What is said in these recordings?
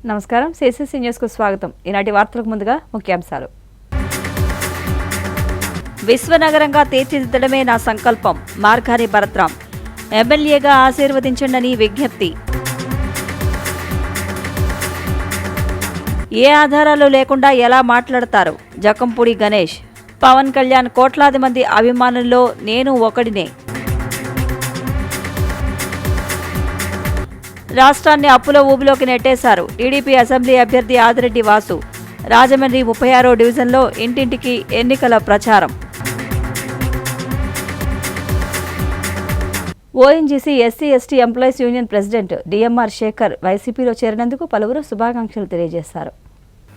నమస్కారం, సిసిసి న్యూస్కు స్వాగతం. ఈనాటి వార్తలకు ముందుగా ముఖ్యాంశాలు. విశ్వనగరంగా తీర్చిదిద్దడమే నా సంకల్పం, మార్గాని భరత్రాం. ఎమ్మెల్యేగా ఆశీర్వదించండని విజ్ఞప్తి. ఏ ఆధారాలు లేకుండా ఎలా మాట్లాడతారు? జకంపూడి గణేష్. పవన్ కళ్యాణ్ కోట్లాది మంది అభిమానుల్లో నేను ఒకడినే. రాష్ట్రాన్ని అప్పుల ఊబిలోకి నెట్టేశారు టీడీపీ అసెంబ్లీ అభ్యర్థి ఆదిరెడ్డి వాసు. రాజమండ్రి 36వ డివిజన్లో ఇంటింటికి ఎన్నికల ప్రచారం. ONGC SC ST employees union president DMR Sekhar వైసీపీలో చేరినందుకు పలువురు శుభాకాంక్షలు తెలియజేశారు.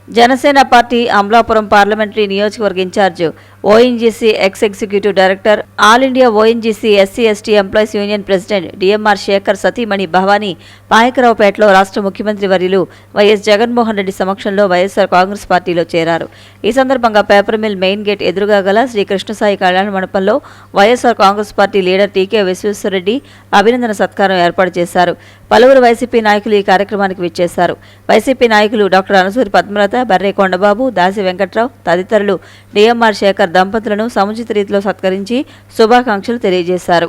జనసేన పార్టీ అమలాపురం పార్లమెంటరీ నియోజకవర్గ incharge, ONGC executive director, all India ONGC SC ST employees union president DMR Sekhar సతీమణి భవానీ పాయకరావుపేటలో రాష్ట్ర ముఖ్యమంత్రి వర్యులు వైఎస్ జగన్మోహన్ రెడ్డి సమక్షంలో వైఎస్ఆర్ కాంగ్రెస్ పార్టీలో చేరారు. ఈ సందర్భంగా పేపర్ మిల్ మెయిన్ గేట్ ఎదురుగా గల శ్రీ కృష్ణసాయి కళ్యాణ మండపంలో వైఎస్ఆర్ కాంగ్రెస్ పార్టీ లీడర్ టీకే విశ్వేశ్వరరెడ్డి అభినందన సత్కారం ఏర్పాటు చేశారు. పలువురు వైసీపీ నాయకులు ఈ కార్యక్రమానికి విచ్చేశారు. వైసీపీ నాయకులు డాక్టర్ అనసూరి పద్మలత, బర్రే కొండబాబు, దాసి వెంకట్రావు తదితరులు డిఎంఆర్ శేఖర్ దంపతులను సముచిత రీతిలో సత్కరించి శుభాకాంక్షలు తెలియజేశారు.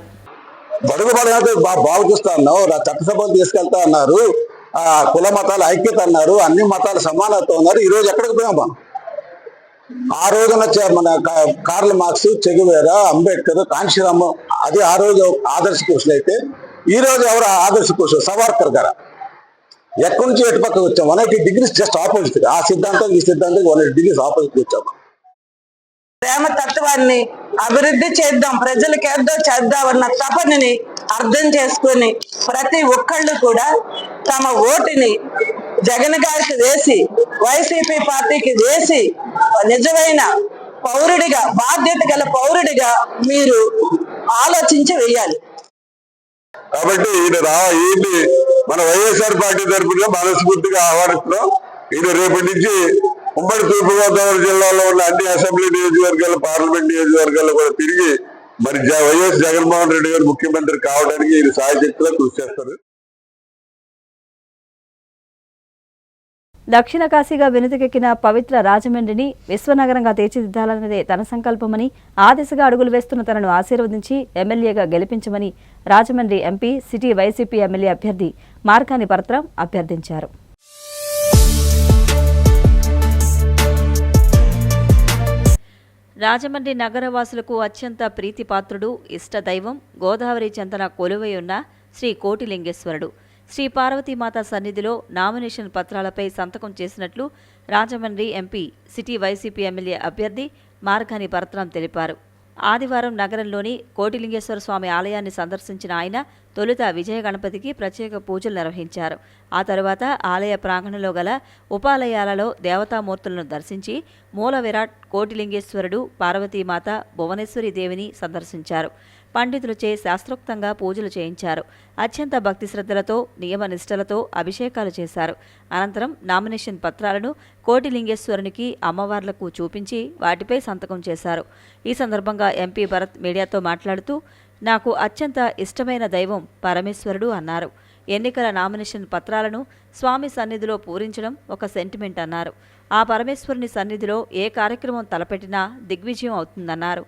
బాగు చూస్తా అన్నావు, చట్టసభలు తీసుకెళ్తా అన్నారు, కుల మతాల ఐక్యత అన్నారు, అన్ని మతాల సమానత్వం అన్నారు. ఈ రోజు ఎక్కడికి పోయామా? ఆ రోజున మన కార్ల్ మార్క్స్, చెగువేరా, అంబేద్కర్, కాంశీరామ్ అది ఆ రోజు ఆదర్శ పురుషులు అయితే ఈ రోజు ఎవరు ఆదర్శ పురుషులు? సవార్కర్ గారు. ఎక్కడి నుంచి ఎటు పక్కకు వచ్చాం? 180 degrees జస్ట్ ఆపోజిట్. ఆ సిద్ధాంతం ఈ సిద్ధాంతం 180 degrees ఆపోజిట్ వచ్చాము. ప్రేమ తత్వాన్ని అభివృద్ధి చేద్దాం, ప్రజలకు ఏదో చేద్దామన్న తపనని అర్థం చేసుకుని ప్రతి ఒక్కళ్ళు కూడా తమ ఓటుని జగన్ గారికి వేసి, వైసీపీ పార్టీకి వేసి నిజమైన పౌరుడిగా, బాధ్యత గల పౌరుడిగా మీరు ఆలోచించి వేయాలి. కాబట్టి ఈయన మన వైఎస్ఆర్ పార్టీ తరఫున మనస్ఫూర్తిగా ఆహ్వానిస్తున్నాం. ఈయన రేపటి నుంచి ఉమ్మడి తూర్పుగోదావరి జిల్లాలో ఉన్న అన్ని అసెంబ్లీ నియోజకవర్గాలు, పార్లమెంట్ నియోజకవర్గాల్లో కూడా తిరిగి మరి వైఎస్ జగన్మోహన్ రెడ్డి గారు ముఖ్యమంత్రి కావడానికి ఈయన సాయశక్తిగా కృషి చేస్తారు. దక్షిణ కాశీగా వెనుతికెక్కిన పవిత్ర రాజమండ్రిని విశ్వనగరంగా తీర్చిదిద్దాలన్నదే తన సంకల్పమని, ఆ దిశగా అడుగులు వేస్తున్న తనను ఆశీర్వదించి ఎమ్మెల్యేగా గెలిపించమని Rajahmundry MP, city YCP MLA అభ్యర్థి మార్గాని భరత్రాం అభ్యర్థించారు. రాజమండ్రి నగరవాసులకు అత్యంత ప్రీతిపాత్రుడు, ఇష్టదైవం, గోదావరి చెంతన కొలువై ఉన్న శ్రీ కోటిలింగేశ్వరుడు శ్రీ పార్వతీమాత సన్నిధిలో నామినేషన్ పత్రాలపై సంతకం చేసినట్లు Rajahmundry MP, city YCP MLA అభ్యర్థి మార్గాని భరత్రాం తెలిపారు. ఆదివారం నగరంలోని కోటిలింగేశ్వర స్వామి ఆలయాన్ని సందర్శించిన ఆయన తొలుత విజయ గణపతికి ప్రత్యేక పూజలు నిర్వహించారు. ఆ తరువాత ఆలయ ప్రాంగణంలో గల ఉపాలయాలలో దేవతామూర్తులను దర్శించి మూల విరాట్ కోటిలింగేశ్వరుడు, పార్వతీమాత, భువనేశ్వరి దేవిని సందర్శించారు. పండితులచే శాస్త్రోక్తంగా పూజలు చేయించారు. అత్యంత భక్తి శ్రద్ధలతో, నియమ నిష్టలతో అభిషేకాలు చేశారు. అనంతరం నామినేషన్ పత్రాలను కోటిలింగేశ్వరునికి, అమ్మవార్లకు చూపించి వాటిపై సంతకం చేశారు. ఈ సందర్భంగా ఎంపీ భరత్ మీడియాతో మాట్లాడుతూ, నాకు అత్యంత ఇష్టమైన దైవం పరమేశ్వరుడు అన్నారు. ఎన్నికల నామినేషన్ పత్రాలను స్వామి సన్నిధిలో పూరించడం ఒక సెంటిమెంట్ అన్నారు. ఆ పరమేశ్వరుని సన్నిధిలో ఏ కార్యక్రమం తలపెట్టినా దిగ్విజయం అవుతుందన్నారు.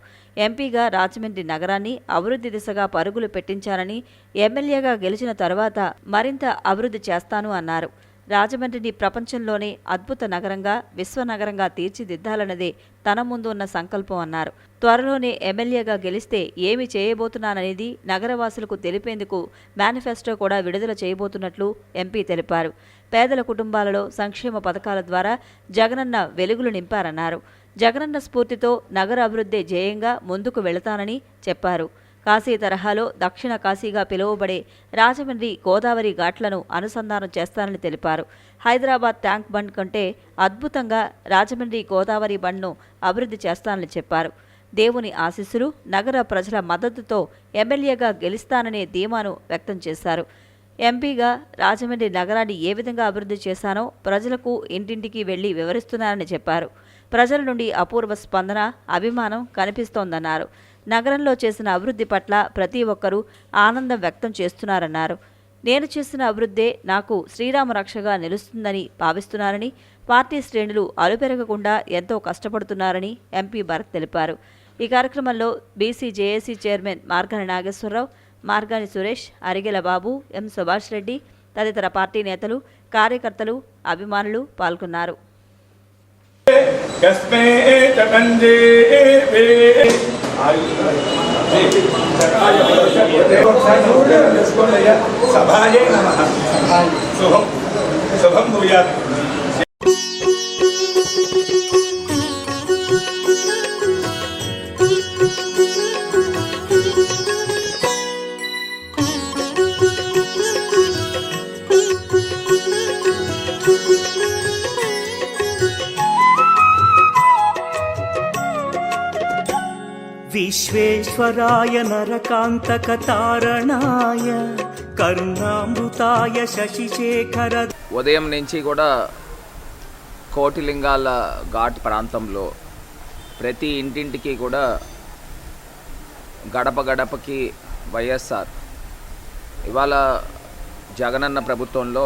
ఎంపీగా రాజమండ్రి నగరాన్ని అభివృద్ధి దిశగా పరుగులు పెట్టించానని, ఎమ్మెల్యేగా గెలిచిన తరువాత మరింత అభివృద్ధి చేస్తాను అన్నారు. రాజమండ్రిని ప్రపంచంలోనే అద్భుత నగరంగా, విశ్వనగరంగా తీర్చిదిద్దాలన్నదే తన ముందు ఉన్న సంకల్పం అన్నారు. త్వరలోనే ఎమ్మెల్యేగా గెలిస్తే ఏమి చేయబోతున్నాననేది నగరవాసులకు తెలిపేందుకు మేనిఫెస్టో కూడా విడుదల చేయబోతున్నట్లు ఎంపీ తెలిపారు. పేదల కుటుంబాలలో సంక్షేమ పథకాల ద్వారా జగనన్న వెలుగులు నింపారన్నారు. జగనన్న స్ఫూర్తితో నగర అభివృద్ధి ధ్యేయంగా ముందుకు వెళతానని చెప్పారు. కాశీ తరహాలో దక్షిణ కాశీగా పిలువబడే రాజమండ్రి గోదావరి ఘాట్లను అనుసంధానం చేస్తానని తెలిపారు. హైదరాబాద్ ట్యాంక్ బండ్ కంటే అద్భుతంగా రాజమండ్రి గోదావరి బండ్ను అభివృద్ధి చేస్తానని చెప్పారు. దేవుని ఆశీస్సులు, నగర ప్రజల మద్దతుతో ఎమ్మెల్యేగా గెలుస్తాననే ధీమాను వ్యక్తం చేశారు. ఎంపీగా రాజమండ్రి నగరాన్ని ఏ విధంగా అభివృద్ధి చేశానో ప్రజలకు ఇంటింటికి వెళ్లి వివరిస్తున్నానని చెప్పారు. ప్రజల నుండి అపూర్వ స్పందన, అభిమానం కనిపిస్తోందన్నారు. నగరంలో చేసిన అభివృద్ధి పట్ల ప్రతి ఒక్కరూ ఆనందం వ్యక్తం చేస్తున్నారన్నారు. నేను చేసిన అభివృద్ధే నాకు శ్రీరామ రక్షగా నిలుస్తుందని భావిస్తున్నారని, పార్టీ శ్రేణులు అలుపెరగకుండా ఎంతో కష్టపడుతున్నారని ఎంపీ భరత్ తెలిపారు. ఈ కార్యక్రమంలో BC JAC chairman Margani Nageswararao, Margani Suresh, Arigela Babu, M Subhash Reddy తదితర పార్టీ నేతలు, కార్యకర్తలు, అభిమానులు పాల్గొన్నారు. సభాయే నమః. శుభం శుభం భూయాత్. విశ్వేశ్వరాయ నరకాంతకతారణాయ కరుణామృతాయ శశిశేఖర. ఉదయం నుంచి కూడా కోటిలింగాల ఘాట్ ప్రాంతంలో ప్రతి ఇంటింటికి కూడా గడప గడపకి వైఎస్ఆర్ ఇవాళ జగనన్న ప్రభుత్వంలో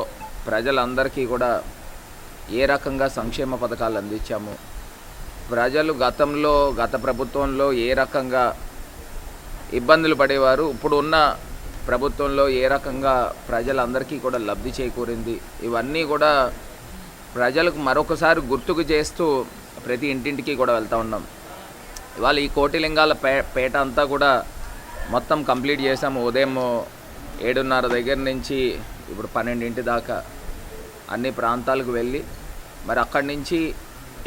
ప్రజలందరికీ కూడా ఏ రకంగా సంక్షేమ పథకాలు అందించాము, ప్రజలు గత ప్రభుత్వంలో ఏ రకంగా ఇబ్బందులు పడేవారు, ఇప్పుడు ఉన్న ప్రభుత్వంలో ఏ రకంగా ప్రజలందరికీ కూడా లబ్ధి చేకూరింది, ఇవన్నీ కూడా ప్రజలకు మరొకసారి గుర్తుకు చేస్తూ ప్రతి ఇంటింటికి కూడా వెళ్తూ ఉన్నాం. ఇవాళ ఈ కోటిలింగాల పేట అంతా కూడా మొత్తం కంప్లీట్ చేసాము. ఉదయం 7:30 దగ్గర నుంచి ఇప్పుడు 12 దాకా అన్ని ప్రాంతాలకు వెళ్ళి మరి అక్కడి నుంచి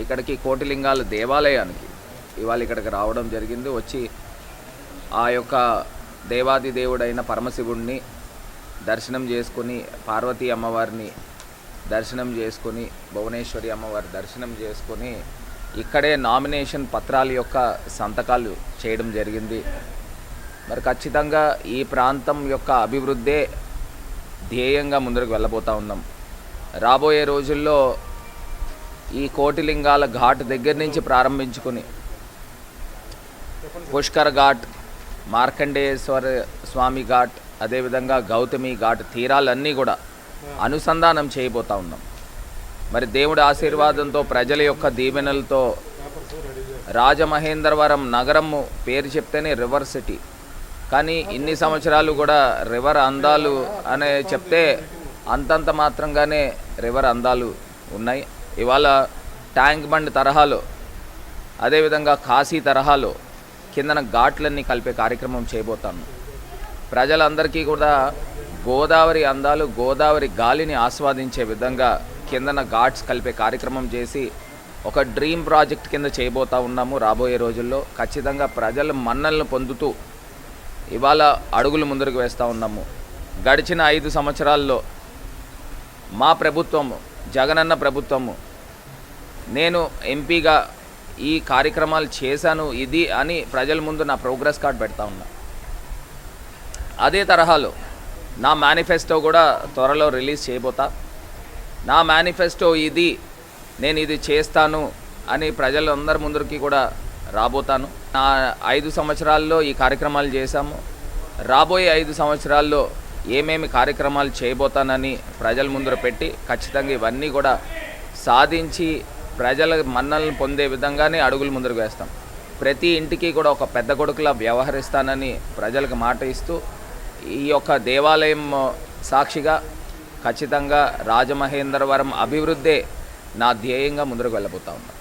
ఇక్కడికి కోటిలింగాల దేవాలయానికి ఇవాళ ఇక్కడికి రావడం జరిగింది. వచ్చి ఆ యొక్క దేవాది దేవుడైన పరమశివుడిని దర్శనం చేసుకుని, పార్వతీ అమ్మవారిని దర్శనం చేసుకుని, భువనేశ్వరి అమ్మవారి దర్శనం చేసుకుని ఇక్కడే నామినేషన్ పత్రాల యొక్క సంతకాలు చేయడం జరిగింది. మరి ఖచ్చితంగా ఈ ప్రాంతం యొక్క అభివృద్ధే ధ్యేయంగా ముందుకు వెళ్ళబోతూ ఉన్నాం. రాబోయే రోజుల్లో ఈ కోటిలింగాల ఘాట్ దగ్గర నుంచి ప్రారంభించుకుని పుష్కర్ ఘాట్, మార్కండేశ్వర స్వామి ఘాట్, అదేవిధంగా గౌతమి ఘాట్ తీరాలన్నీ కూడా అనుసంధానం చేయబోతూ ఉన్నాం. మరి దేవుడి ఆశీర్వాదంతో, ప్రజల యొక్క దీవెనలతో రాజమహేంద్రవరం నగరము పేరు చెప్తేనే రివర్ సిటీ, కానీ ఇన్ని సంవత్సరాలు కూడా రివర్ అందాలు అనే చెప్తే అంతంత మాత్రంగానే రివర్ అందాలు ఉన్నాయి. ఇవాళ ట్యాంక్ బండ్ తరహాలో, అదేవిధంగా కాశీ తరహాలో కిందన ఘాట్లన్నీ కలిపే కార్యక్రమం చేయబోతాను. ప్రజలందరికీ కూడా గోదావరి అందాలు, గోదావరి గాలిని ఆస్వాదించే విధంగా కిందన ఘాట్స్ కలిపే కార్యక్రమం చేసి ఒక డ్రీమ్ ప్రాజెక్ట్ కింద చేయబోతూ ఉన్నాము. రాబోయే రోజుల్లో ఖచ్చితంగా ప్రజల మన్నలను పొందుతూ ఇవాళ అడుగులు ముందుకు వేస్తూ ఉన్నాము. గడిచిన 5 సంవత్సరాల్లో మా ప్రభుత్వము, జగనన్న ప్రభుత్వము, నేను ఎంపీగా ఈ కార్యక్రమాలు చేశాను ఇది అని ప్రజల ముందు నా ప్రోగ్రెస్ కార్డ్ పెడతా ఉన్నా. అదే తరహాలో నా మేనిఫెస్టో కూడా త్వరలో రిలీజ్ చేయబోతా. నా మేనిఫెస్టో ఇది, నేను ఇది చేస్తాను అని ప్రజలందరి ముందరికి కూడా రాబోతాను. నా 5 సంవత్సరాల్లో ఈ కార్యక్రమాలు చేశాము. రాబోయే 5 సంవత్సరాల్లో ఏమేమి కార్యక్రమాలు చేయబోతానని ప్రజల ముందర పెట్టి ఖచ్చితంగా ఇవన్నీ కూడా సాధించి ప్రజల మన్నలను పొందే విధంగానే అడుగులు ముందుకు వేస్తాం. ప్రతి ఇంటికి కూడా ఒక పెద్ద కొడుకులా వ్యవహరిస్తానని ప్రజలకు మాట ఇస్తూ ఈ యొక్క దేవాలయం సాక్షిగా ఖచ్చితంగా రాజమహేంద్రవరం అభివృద్ధే నా ధ్యేయంగా ముందుకు వెళ్ళబోతా ఉన్నాను.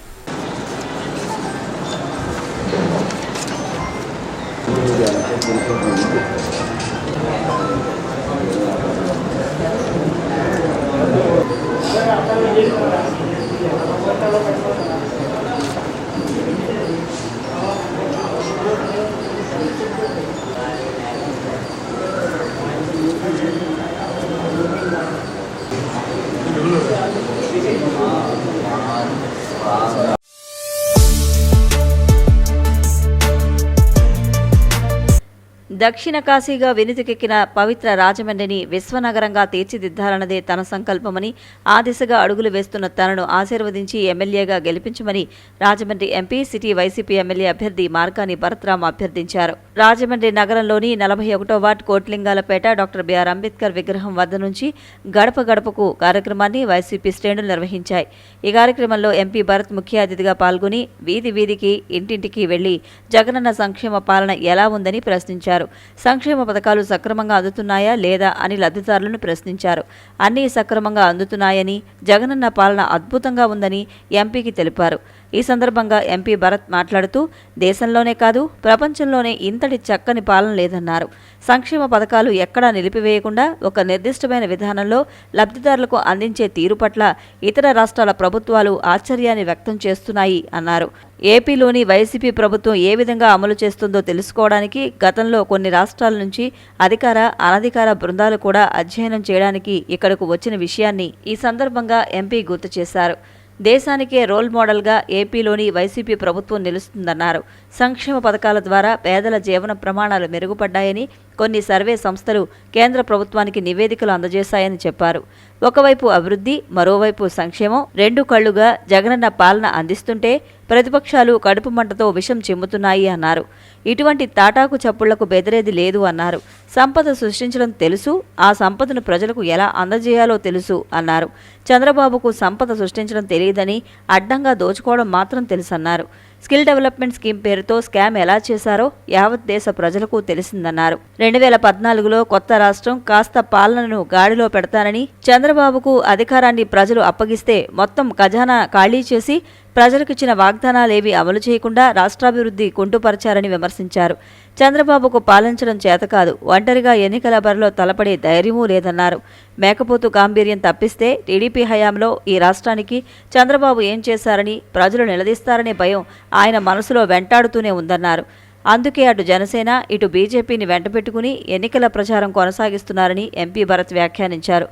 దక్షిణ కాశీగా వెనుతికెక్కిన పవిత్ర రాజమండ్రిని విశ్వనగరంగా తీర్చిదిద్దాలన్నదే తన సంకల్పమని, ఆ దిశగా అడుగులు వేస్తున్న తనను ఆశీర్వదించి ఎమ్మెల్యేగా గెలిపించమని Rajahmundry MP, city YCP MLA అభ్యర్థి మార్కాని భరత్రామ్ అభ్యర్థించారు. రాజమండ్రి నగరంలోని 41వ ward Kotlingalapeta doctor BR Ambedkar విగ్రహం వద్ద నుంచి గడప గడపకు కార్యక్రమాన్ని వైసీపీ శ్రేణులు నిర్వహించాయి. ఈ కార్యక్రమంలో ఎంపీ భరత్ ముఖ్య అతిథిగా పాల్గొని వీధి వీధికి, ఇంటింటికి వెళ్లి జగనన్న సంక్షేమ పాలన ఎలా ఉందని ప్రశ్నించారు. సంక్షేమ పథకాలు సక్రమంగా అందుతున్నాయా లేదా అని లబ్ధిదారులను ప్రశ్నించారు. అన్నీ సక్రమంగా అందుతున్నాయని, జగనన్న పాలన అద్భుతంగా ఉందని ఎంపీకి తెలిపారు. ఈ సందర్భంగా ఎంపీ భరత్ మాట్లాడుతూ దేశంలోనే కాదు ప్రపంచంలోనే ఇంతటి చక్కని పాలన లేదన్నారు. సంక్షేమ పథకాలు ఎక్కడా నిలిపివేయకుండా ఒక నిర్దిష్టమైన విధానంలో లబ్ధిదారులకు అందించే తీరు పట్ల ఇతర రాష్ట్రాల ప్రభుత్వాలు ఆశ్చర్యాన్ని వ్యక్తం చేస్తున్నాయి అన్నారు. ఏపీలోని వైసీపీ ప్రభుత్వం ఏ విధంగా అమలు చేస్తుందో తెలుసుకోవడానికి గతంలో కొన్ని రాష్ట్రాల నుంచి అధికార, అనధికార బృందాలు కూడా అధ్యయనం చేయడానికి ఇక్కడకు వచ్చిన విషయాన్ని ఈ సందర్భంగా ఎంపీ గుర్తు చేశారు. దేశానికే రోల్ మోడల్గా ఏపీలోని వైసీపీ ప్రభుత్వం నిలుస్తుందన్నారు. సంక్షేమ పథకాల ద్వారా పేదల జీవన ప్రమాణాలు మెరుగుపడ్డాయని కొన్ని సర్వే సంస్థలు కేంద్ర ప్రభుత్వానికి నివేదికలు అందజేశాయని చెప్పారు. ఒకవైపు అభివృద్ధి, మరోవైపు సంక్షేమం రెండు కళ్లుగా జగనన్న పాలన అందిస్తుంటే ప్రతిపక్షాలు కడుపు మంటతో విషం చిమ్ముతున్నాయి అన్నారు. ఇటువంటి తాటాకు చప్పుళ్లకు బెదిరేది లేదు అన్నారు. సంపద సృష్టించడం తెలుసు, ఆ సంపదను ప్రజలకు ఎలా అందజేయాలో తెలుసు అన్నారు. చంద్రబాబుకు సంపద సృష్టించడం తెలియదని, అడ్డంగా దోచుకోవడం మాత్రం తెలుసన్నారు. స్కిల్ డెవలప్మెంట్ స్కీమ్ పేరుతో స్కామ్ ఎలా చేశారో యావత్ దేశ ప్రజలకు తెలిసిందన్నారు. 2014లో కొత్త రాష్ట్రం కాస్త పాలనను గాడిలో పెడతానని, చంద్రబాబుకు అధికారాన్ని ప్రజలు అప్పగిస్తే మొత్తం ఖజానా ఖాళీ చేసి ప్రజలకిచ్చిన వాగ్దానాలేవీ అమలు చేయకుండా రాష్ట్రాభివృద్ధి కుంటుపరిచారని విమర్శించారు. చంద్రబాబుకు పాలించడం చేతకాదు, ఒంటరిగా ఎన్నికల బరిలో తలపడే ధైర్యమూ లేదన్నారు. మేకపోతు గాంభీర్యం తప్పిస్తే టీడీపీ హయాంలో ఈ రాష్ట్రానికి చంద్రబాబు ఏం చేశారని ప్రజలు నిలదీస్తారనే భయం ఆయన మనసులో వెంటాడుతూనే ఉందన్నారు. అందుకే అటు జనసేన, ఇటు బీజేపీని వెంటపెట్టుకుని ఎన్నికల ప్రచారం కొనసాగిస్తున్నారని ఎంపీ భరత్ వ్యాఖ్యానించారు.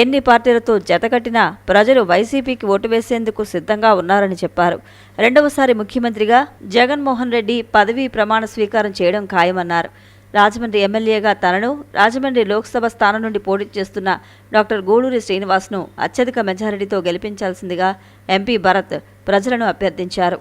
ఎన్ని పార్టీలతో జతకట్టినా ప్రజలు వైసీపీకి ఓటు వేసేందుకు సిద్ధంగా ఉన్నారని చెప్పారు. రెండవసారి ముఖ్యమంత్రిగా జగన్మోహన్ రెడ్డి పదవీ ప్రమాణ స్వీకారం చేయడం ఖాయమన్నారు. రాజమండ్రి ఎమ్మెల్యేగా తనను, రాజమండ్రి లోక్సభ స్థానం నుండి పోటీ చేస్తున్న డాక్టర్ గూడూరి శ్రీనివాస్ను అత్యధిక మెజారిటీతో గెలిపించాల్సిందిగా ఎంపీ భరత్ ప్రజలను అభ్యర్థించారు.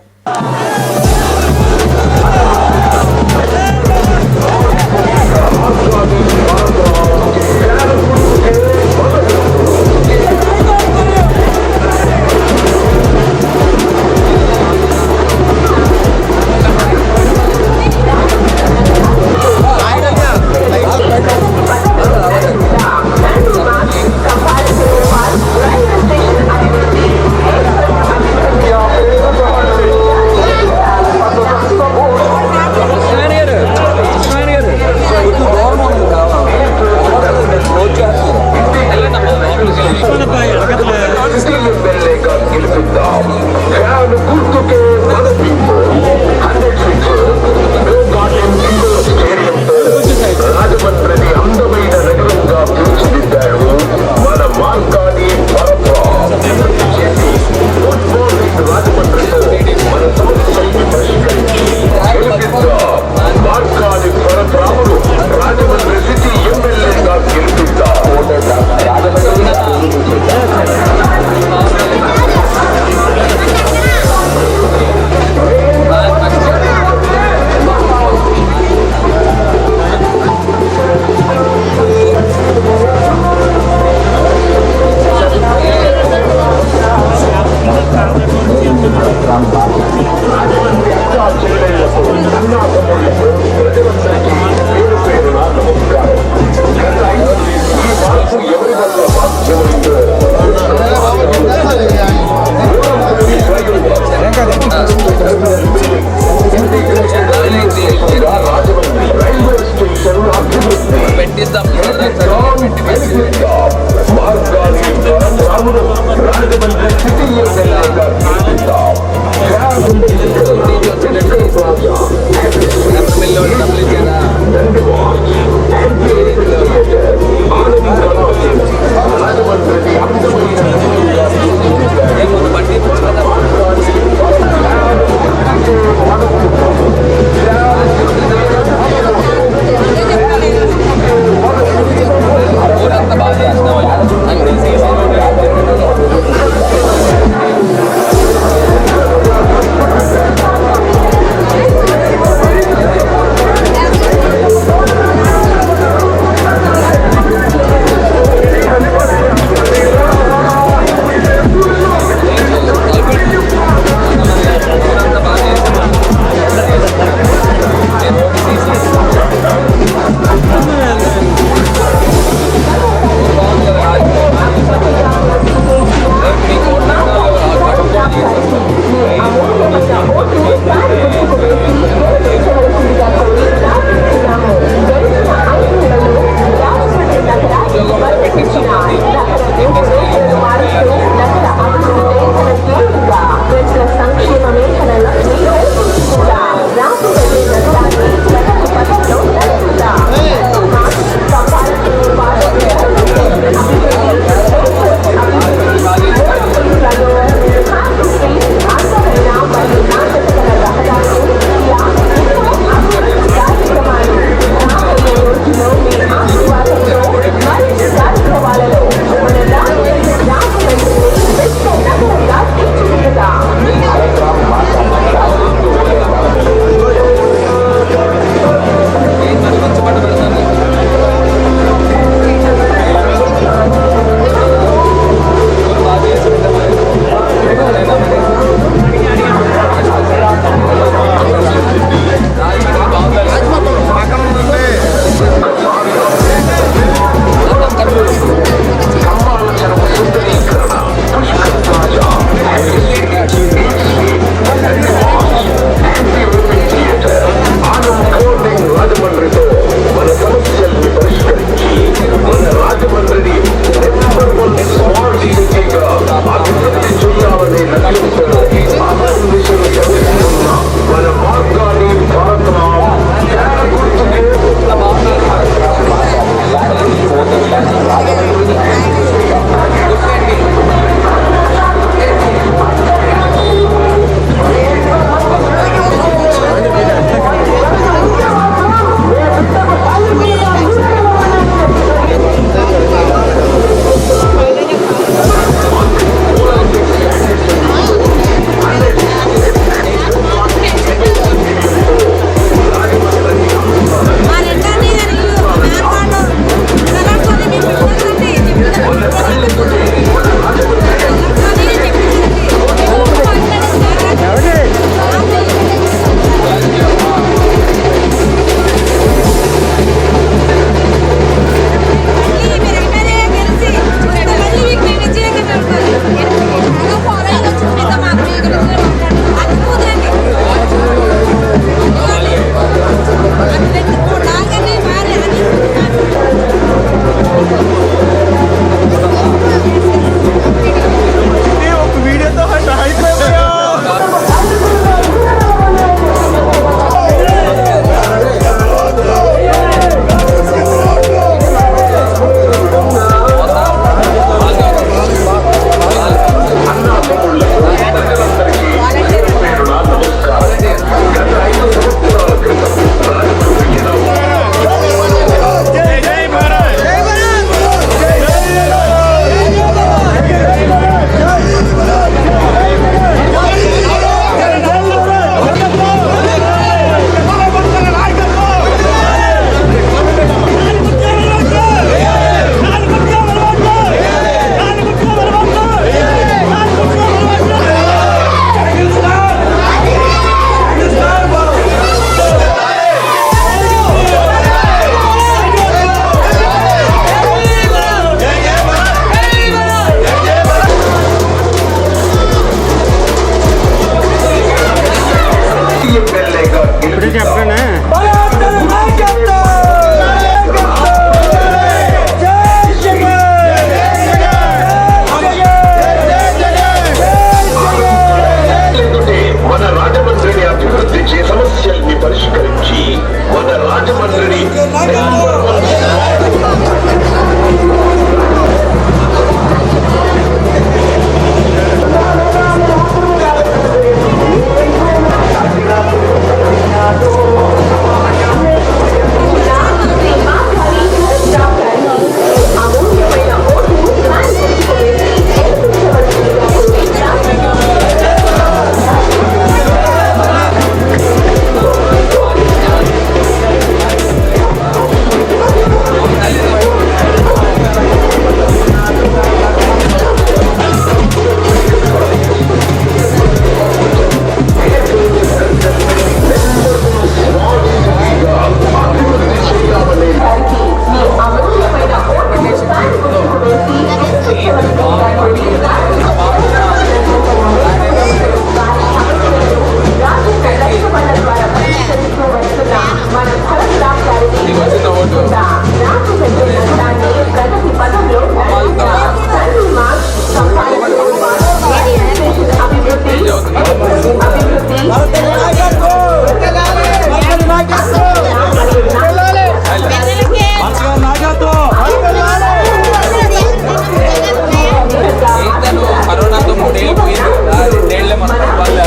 కరోనాతో 3 ఏళ్ళు పోయింది, 2 ఏళ్ళే మన వాళ్ళ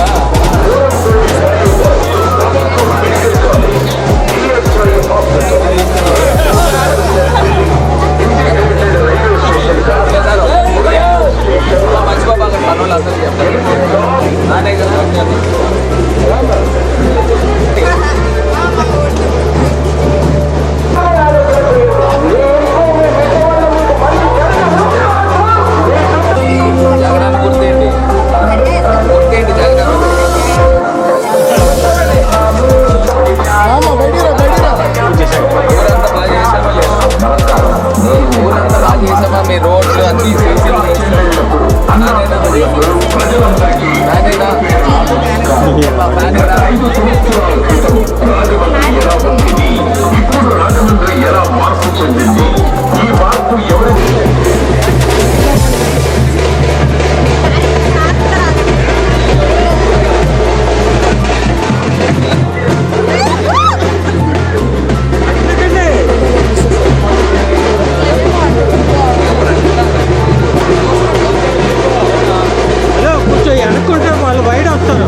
మర్చిపోబాగా పనులు అసలు చెప్తారు నానే కదా. జగన్ గుర్తేంటి గుర్తేంటి జగన్ ఊరంతా బాగా చేసామా, మీ రోడ్లు అన్ని ఎలా మార్పు చెందింది, ఈ మార్పు ఎవరైతే అనుకుంటారు వాళ్ళు బయట వస్తారు.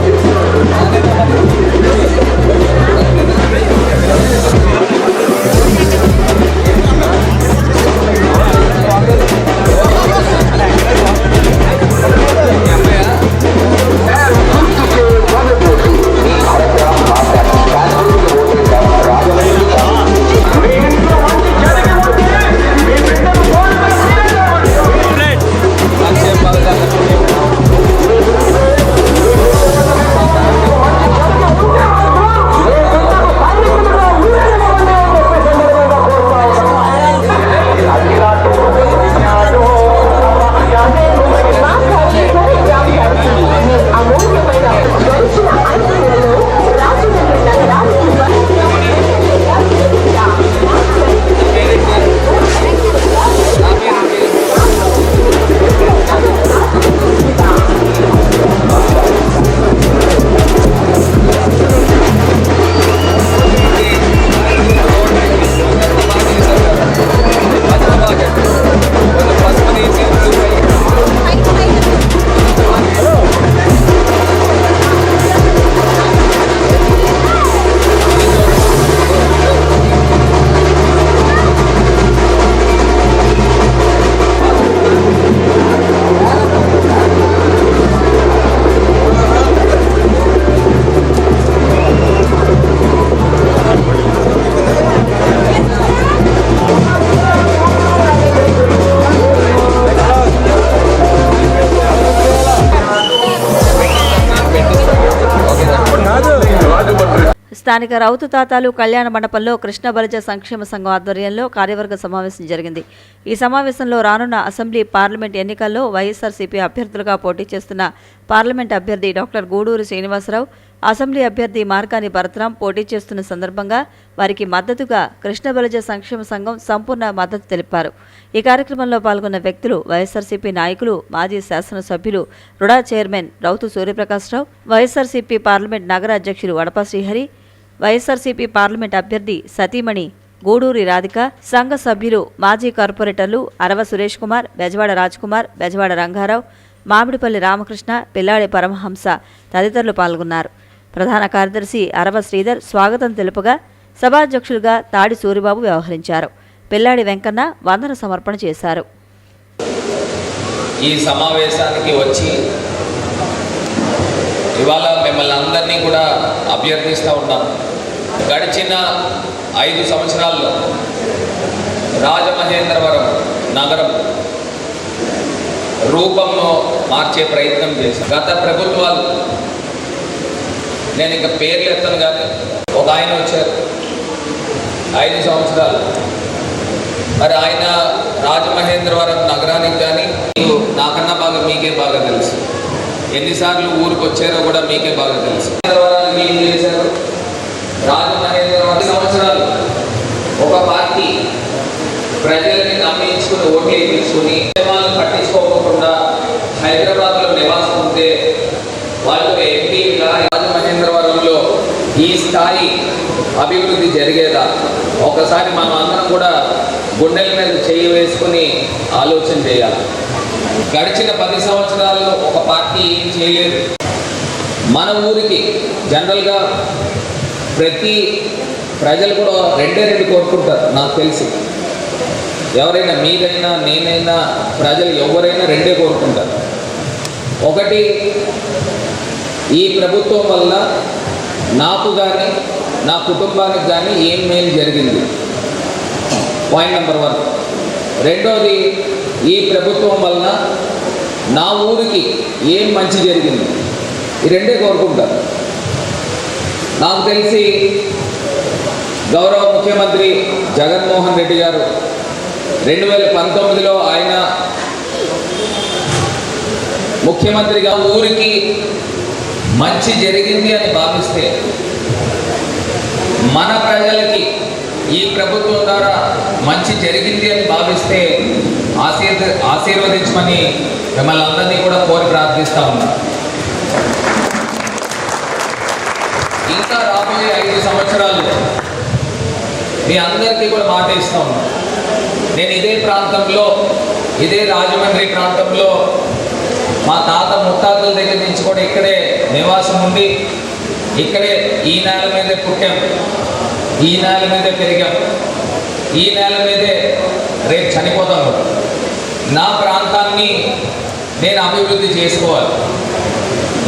స్థానిక రౌతు తాతాలు కళ్యాణ మండపంలో కృష్ణ బలిజ సంక్షేమ సంఘం ఆధ్వర్యంలో కార్యవర్గ సమావేశం జరిగింది. ఈ సమావేశంలో రానున్న అసెంబ్లీ పార్లమెంట్ ఎన్నికల్లో వైఎస్ఆర్సీపీ అభ్యర్థులుగా పోటీ చేస్తున్న పార్లమెంట్ అభ్యర్థి డాక్టర్ గూడూరి శ్రీనివాసరావు, అసెంబ్లీ అభ్యర్థి మార్కాని భరతరాం పోటీ చేస్తున్న సందర్భంగా వారికి మద్దతుగా కృష్ణ బలిజ సంక్షేమ సంఘం సంపూర్ణ మద్దతు తెలిపారు. ఈ కార్యక్రమంలో పాల్గొన్న వ్యక్తులు వైఎస్ఆర్సీపీ నాయకులు, మాజీ శాసనసభ్యులు, RUDA chairman Rowthu Suryaprakashrao, YSRCP parliament నగర అధ్యక్షులు వడప శ్రీహరి, వైఎస్ఆర్సీపీ పార్లమెంట్ అభ్యర్థి సతీమణి గూడూరి రాధిక, సంఘ సభ్యులు, మాజీ కార్పొరేటర్లు అరవ సురేష్ కుమార్, బెజవాడ రాజ్ కుమార్, బెజవాడ రంగారావు, మామిడిపల్లి రామకృష్ణ, పిల్లాడి పరమహంస తదితరులు పాల్గొన్నారు. ప్రధాన కార్యదర్శి అరవ శ్రీధర్ స్వాగతం తెలుపగా, సభాధ్యక్షులుగా తాడి సూరిబాబు వ్యవహరించారు. పిల్లాడి వెంకన్న వందన సమర్పణ చేశారు. ఈ సమావేశానికి వచ్చి ఇవాళ మిమ్మల్ని అందరినీ కూడా అభ్యర్థిస్తూ ఉన్నాం. గడిచిన 5 సంవత్సరాల్లో రాజమహేంద్రవరం నగరం రూపంలో మార్చే ప్రయత్నం చేశాం. గత ప్రభుత్వాలు, నేను ఇంకా పేర్లు ఎత్తాను కానీ, ఒక ఆయన వచ్చారు 5 సంవత్సరాలు. మరి ఆయన రాజమహేంద్రవరం నగరానికి కానీ నాకన్నా బాగా మీకే బాగా తెలుసు, ఎన్నిసార్లు ఊరికి వచ్చారో కూడా మీకే బాగా తెలుసు. ఏం చేశారు? రాజమహేంద్రవరం 10 సంవత్సరాలు ఒక పార్టీ ప్రజల్ని నమ్మించుకుని ఓట్లు వేయించుకుని పట్టించుకోకుండా హైదరాబాద్ హైదరాబాద్లో నివాసం ఉంటే వాళ్ళు ఎంపీగా రాజమహేంద్రవరంలో ఈ స్థాయి అభివృద్ధి జరిగేదా? ఒకసారి మనం అందరం కూడా గుండెల మీద చేయి వేసుకుని ఆలోచన చేయాలి. గడిచిన 10 సంవత్సరాల్లో ఒక పార్టీ ఏం చేయలేదు. మన ఊరికి జనరల్గా ప్రతి ప్రజలు కూడా రెండు కోరుకుంటారు. నాకు తెలిసి ఎవరైనా మీరైనా నేనైనా ప్రజలు ఎవరైనా రెండే కోరుకుంటారు. ఒకటి, ఈ ప్రభుత్వం వల్ల నాకు కానీ నా కుటుంబానికి కానీ ఏం మేలు జరిగింది, పాయింట్ నెంబర్ 1. రెండోది, ఈ ప్రభుత్వం వలన నా ఊరికి ఏం మంచి జరిగింది. ఈ రెండే కోరుకుంటారు. నాకు తెలిసి గౌరవ ముఖ్యమంత్రి జగన్మోహన్ రెడ్డి గారు 2019లో ఆయన ముఖ్యమంత్రిగా ఊరికి మంచి జరిగింది అని భావిస్తే, మన ప్రజలకి ఈ ప్రభుత్వం ద్వారా మంచి జరిగింది అని భావిస్తే ఆశీర్వదించమని మిమ్మల్ని అందరినీ కూడా కోరి ప్రార్థిస్తా ఉన్నాను. ఇంకా రాబోయే 5 సంవత్సరాలు మీ అందరికీ కూడా మాట ఇస్తా ఉన్నాను. నేను ఇదే ప్రాంతంలో, ఇదే రాజమండ్రి ప్రాంతంలో మా తాత ముత్తాతల దగ్గర నుంచి కూడా ఇక్కడే నివాసం ఉండి ఇక్కడే ఈ నేల మీదే పుట్టాం, ఈ నేల మీదే పెరిగాం, ఈ నేల మీదే రేపు చనిపోతాం. నా ప్రాంతాన్ని నేను అభివృద్ధి చేసుకోవాలి.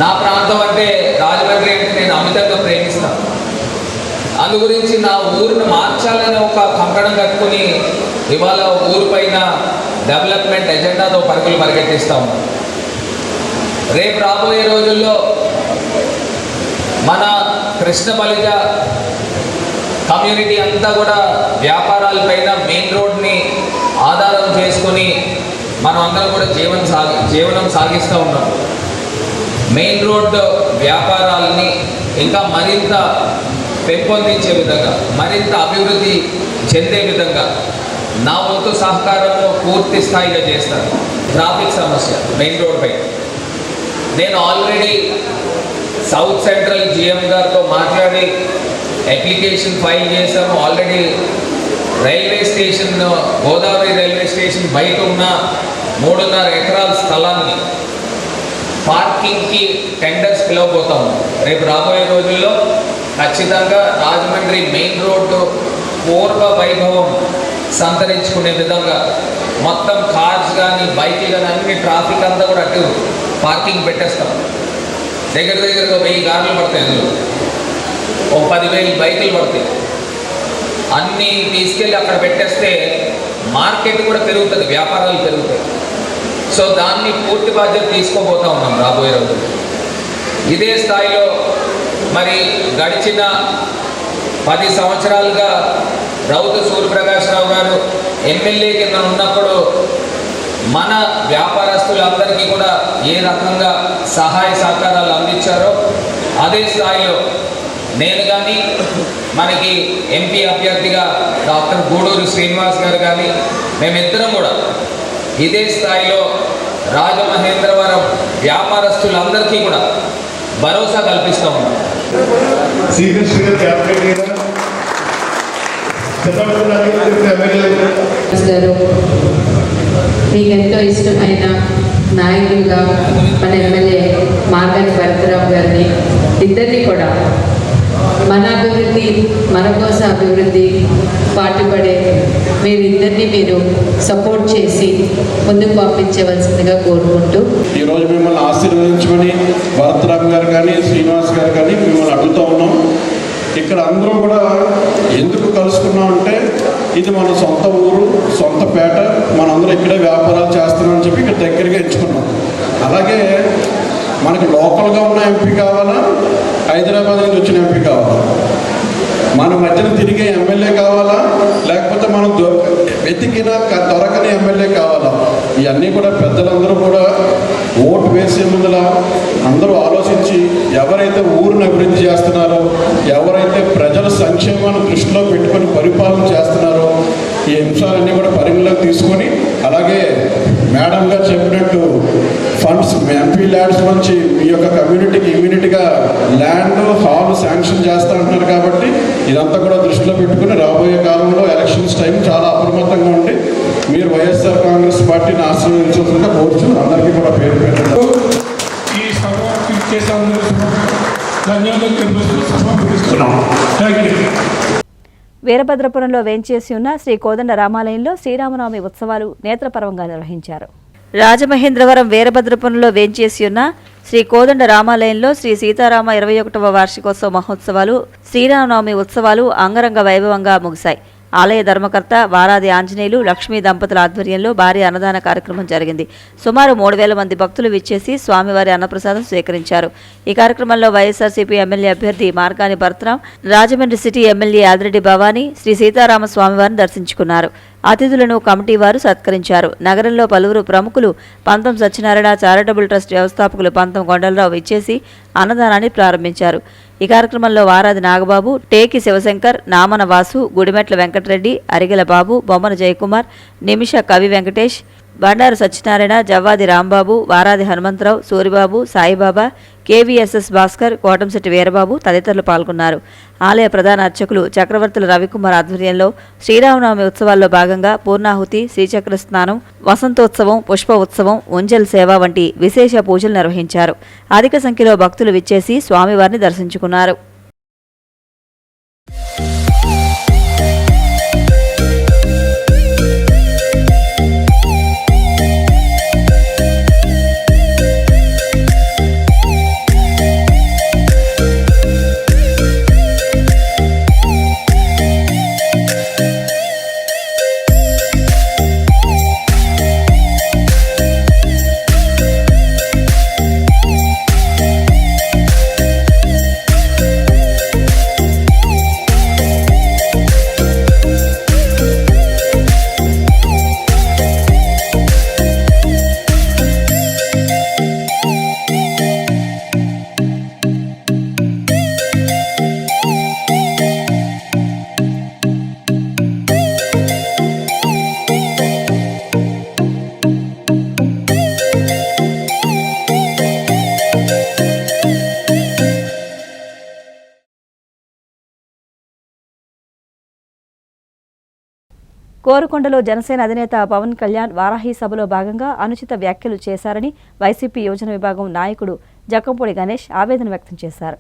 నా ప్రాంతం అంటే రాజమండ్రి అంటే నేను అమితంగా ప్రేమిస్తాను. అందు గురించి నా ఊరిని మార్చాలని ఒక కంకణం కట్టుకుని ఇవాళ ఊరు పైన డెవలప్మెంట్ ఎజెండాతో పరుగులు పరిగెట్టిస్తా ఉన్నాం. రేపు రాబోయే రోజుల్లో మన కృష్ణ బలిజ కమ్యూనిటీ అంతా కూడా వ్యాపారాలపైన మెయిన్ రోడ్ని ఆధారం చేసుకొని మనం అందరం కూడా జీవనం సాగిస్తూ ఉన్నాం. మెయిన్ రోడ్ వ్యాపారాలని ఇంకా మరింత పెంపొందించే విధంగా, మరింత అభివృద్ధి చెందే విధంగా నా వంతు సహకారము పూర్తి స్థాయిగా చేస్తాను. ట్రాఫిక్ సమస్య మెయిన్ రోడ్పై నేను ఆల్రెడీ సౌత్ సెంట్రల్ జిఎం గారితో మాట్లాడి అప్లికేషన్ ఫైల్ చేశాము. Already railway station, Godavari railway station బయట ఉన్న 3.5 ఎకరాల స్థలాన్ని పార్కింగ్కి టెండర్స్ పిలవబోతాము. రేపు రాబోయే రోజుల్లో ఖచ్చితంగా రాజమండ్రి మెయిన్ రోడ్డు పూర్వ వైభవం సంతరించుకునే విధంగా మొత్తం కార్స్ కానీ బైక్లు కానీ అన్ని ట్రాఫిక్ అంతా కూడా అటు పార్కింగ్ పెట్టేస్తాం. దగ్గరగా 1000 కార్లు పడతాయి, అందులో ఒక 10,000 బైకులు పడతాయి. అన్నీ తీసుకెళ్ళి అక్కడ పెట్టేస్తే మార్కెట్ కూడా పెరుగుతుంది, వ్యాపారాలు పెరుగుతాయి. సో దాన్ని పూర్తి బాధ్యత తీసుకోబోతా ఉన్నాం రాబోయే రోజులు. ఇదే స్థాయిలో మరి గడిచిన 10 సంవత్సరాలుగా రౌతు సూర్యప్రకాశ్రావు గారు ఎమ్మెల్యే కింద ఉన్నప్పుడు మన వ్యాపారస్తులందరికీ కూడా ఏ రకంగా సహాయ సహకారాలు అందించారో అదే స్థాయిలో నేను కానీ, మనకి ఎంపీ అభ్యర్థిగా డాక్టర్ గూడూరు శ్రీనివాస్ గారు కానీ మేమిద్దరం కూడా ఇదే స్థాయిలో రాజమహేంద్రవరం వ్యాపారస్తులందరికీ కూడా భరోసా కల్పిస్తూ ఉన్నాం. మీకు ఎంతో ఇష్టమైన నాయకులుగా మన ఎమ్మెల్యే మార్గాని భరతరావు గారిని ఇద్దరిని కూడా మన అభివృద్ధి, మన కోసం అభివృద్ధి పాటుపడే మీరిద్దరిని మీరు సపోర్ట్ చేసి ముందుకు పంపించవలసిందిగా కోరుకుంటూ, ఈరోజు మిమ్మల్ని ఆశీర్వదించమని భరతరావు గారు కానీ శ్రీనివాస్ గారు కానీ మిమ్మల్ని అడుగుతూ ఉన్నాం. ఇక్కడ అందరం కూడా ఎందుకు కలుసుకున్నామంటే ఇది మన సొంత ఊరు, సొంత పేట, మనందరం ఇక్కడే వ్యాపారాలు చేస్తున్నామని చెప్పి ఇక్కడ దగ్గరగా ఎంచుకున్నాం. అలాగే మనకి లోకల్గా ఉన్న ఎంపీ కావాలా, హైదరాబాద్ నుంచి వచ్చిన ఎంపీ కావాలా, మన మధ్యన తిరిగే ఎమ్మెల్యే కావాలా, లేకపోతే మనం వెతికిన దొరకని ఎమ్మెల్యే కావాలా, ఇవన్నీ కూడా పెద్దలందరూ కూడా ఓటు వేసే ముందర అందరూ ఆలోచించి ఎవరైతే ఊరిని అభివృద్ధి చేస్తున్నారో, ఎవరైతే ప్రజల సంక్షేమాన్ని దృష్టిలో పెట్టుకొని పరిపాలన చేస్తున్నారో ఈ అంశాలన్నీ కూడా పరిగణలోకి తీసుకొని అలాగే మేడం గారు చెప్పినట్టు ఫండ్స్ ఎంపీ ల్యాండ్స్ నుంచి మీ యొక్క కమ్యూనిటీకి ఇమ్యూనిటీగా ల్యాండ్ హాల్ శాంక్షన్ చేస్తా అంటున్నారు. కాబట్టి ఇదంతా కూడా దృష్టిలో పెట్టుకుని రాబోయే కాలంలో ఎలక్షన్స్ టైం చాలా అప్రమత్తంగా ఉండి మీరు వైఎస్ఆర్ కాంగ్రెస్ పార్టీని ఆశీర్వదించాల్సిందిగా కోరుచు. అందరికీ కూడా పేరు పెట్టారు. ఈ సభ చేసే ధన్యవాదాలు తెలుపుతూ సభ ముగిస్తున్నాం. Thank you. వీరభద్రపురంలో వేంచేసి ఉన్న శ్రీ కోదండ రామాలయంలో శ్రీరామనవమి ఉత్సవాలు నేత్రపర్వంగా నిర్వహించారు. రాజమహేంద్రవరం వీరభద్రపురంలో వేంచేసి ఉన్న శ్రీ కోదండ రామాలయంలో శ్రీ సీతారామ 21వ వార్షికోత్సవ మహోత్సవాలు శ్రీరామనవమి ఉత్సవాలు అంగరంగ వైభవంగా ముగిశాయి. ఆలయ ధర్మకర్త వారాది ఆంజనేయులు లక్ష్మీ దంపతుల ఆధ్వర్యంలో భారీ అన్నదాన కార్యక్రమం జరిగింది. సుమారు 3000 మంది భక్తులు విచ్చేసి స్వామివారి అన్నప్రసాదం స్వీకరించారు. ఈ కార్యక్రమంలో వైఎస్ఆర్సీపీ ఎమ్మెల్యే అభ్యర్థి మార్గాని భరతరాం, రాజమండ్రి సిటీ ఎమ్మెల్యే ఆదిరెడ్డి భవానీ శ్రీ సీతారామ స్వామివారిని దర్శించుకున్నారు. అతిథులను కమిటీ వారు సత్కరించారు. నగరంలో పలువురు ప్రముఖులు పంతం సత్యనారాయణ చారిటబుల్ ట్రస్ట్ వ్యవస్థాపకులు పంతం కొండలరావు విచ్చేసి అన్నదానాన్ని ప్రారంభించారు. ఈ కార్యక్రమంలో వారాది నాగబాబు, టేకి శివశంకర్, నామన వాసు, గుడిమెట్ల వెంకటరెడ్డి, అరిగెల బాబు, బొమ్మన జయకుమార్, నిమిష కవి వెంకటేష్, బండారు సత్యనారాయణ, జవ్వాది రాంబాబు, వారాది హనుమంతరావు, సూరిబాబు, సాయిబాబా, కేవీఎస్ఎస్ భాస్కర్, కోటంశెట్టి వీరబాబు తదితరులు పాల్గొన్నారు. ఆలయ ప్రధాన అర్చకులు చక్రవర్తుల రవికుమార్ ఆధ్వర్యంలో శ్రీరామనవమి ఉత్సవాల్లో భాగంగా పూర్ణాహుతి, శ్రీచక్ర స్నానం, వసంతోత్సవం, పుష్ప ఉత్సవం, ఉంజల్ సేవ వంటి విశేష పూజలు నిర్వహించారు. అధిక సంఖ్యలో భక్తులు విచ్చేసి స్వామివారిని దర్శించుకున్నారు. కోరుకొండలో జనసేన అధినేత పవన్ కళ్యాణ్ వారాహి సభలో భాగంగా అనుచిత వ్యాఖ్యలు చేశారని వైసీపీ యోజన విభాగం నాయకుడు జక్కంపూడి గణేష్ ఆవేదన వ్యక్తం చేశారు.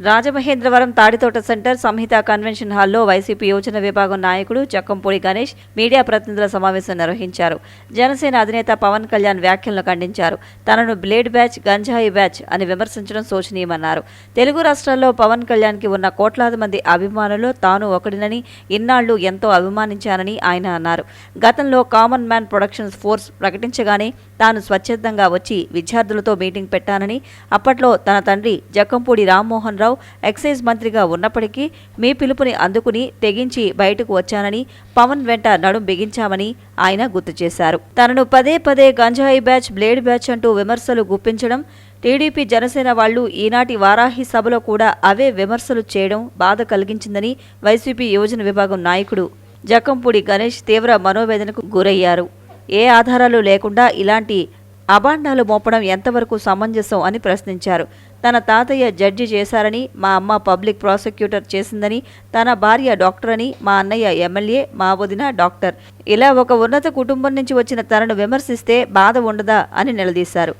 రాజమహేంద్రవరం తాడితోట సెంటర్ సంహిత కన్వెన్షన్ హాల్లో వైసీపీ యోజన విభాగం నాయకుడు జక్కంపూడి గణేష్ మీడియా ప్రతినిధుల సమావేశం నిర్వహించారు. జనసేన అధినేత పవన్ కళ్యాణ్ వ్యాఖ్యలను ఖండించారు. తనను బ్లేడ్ బ్యాచ్, గంజాయి బ్యాచ్ అని విమర్శించడం శోచనీయమన్నారు. తెలుగు రాష్ట్రాల్లో పవన్ కళ్యాణ్కి ఉన్న కోట్లాది మంది అభిమానులు తాను ఒకడినని, ఇన్నాళ్లు ఎంతో అభిమానించానని ఆయన అన్నారు. గతంలో కామన్ మ్యాన్ ప్రొడక్షన్స్ ఫోర్స్ ప్రకటించగానే తాను స్వచ్ఛందంగా వచ్చి విద్యార్థులతో మీటింగ్ పెట్టానని, అప్పట్లో తన తండ్రి జక్కంపూడి రామ్మోహన్ రావు ఎక్సైజ్ మంత్రిగా ఉన్నప్పటికీ మీ పిలుపుని అందుకుని తెగించి బయటకు వచ్చానని, పవన్ వెంట నడుం బిగించామని ఆయన గుర్తు చేశారు. తనను పదే పదే గంజాయి బ్యాచ్, బ్లేడ్ బ్యాచ్ అంటూ విమర్శలు గుప్పించడం, టీడీపీ జనసేన వాళ్లు ఈనాటి వారాహి సభలో కూడా అవే విమర్శలు చేయడం బాధ కలిగించిందని వైసీపీ యోజన విభాగం నాయకుడు జక్కంపూడి గణేష్ తీవ్ర మనోవేదనకు గురయ్యారు. ఏ ఆధారాలు లేకుండా ఇలాంటి అభాండాలు మోపడం ఎంతవరకు సమంజసం అని ప్రశ్నించారు. తన తాతయ్య జడ్జి చేశారని, మా అమ్మ పబ్లిక్ ప్రాసిక్యూటర్ చేసిందని, తన భార్య డాక్టర్ అని, మా అన్నయ్య ఎమ్మెల్యే, మా వదిన డాక్టర్, ఇలా ఒక ఉన్నత కుటుంబం నుంచి వచ్చిన తనను విమర్శిస్తే బాధ ఉండదా అని నిలదీశారు.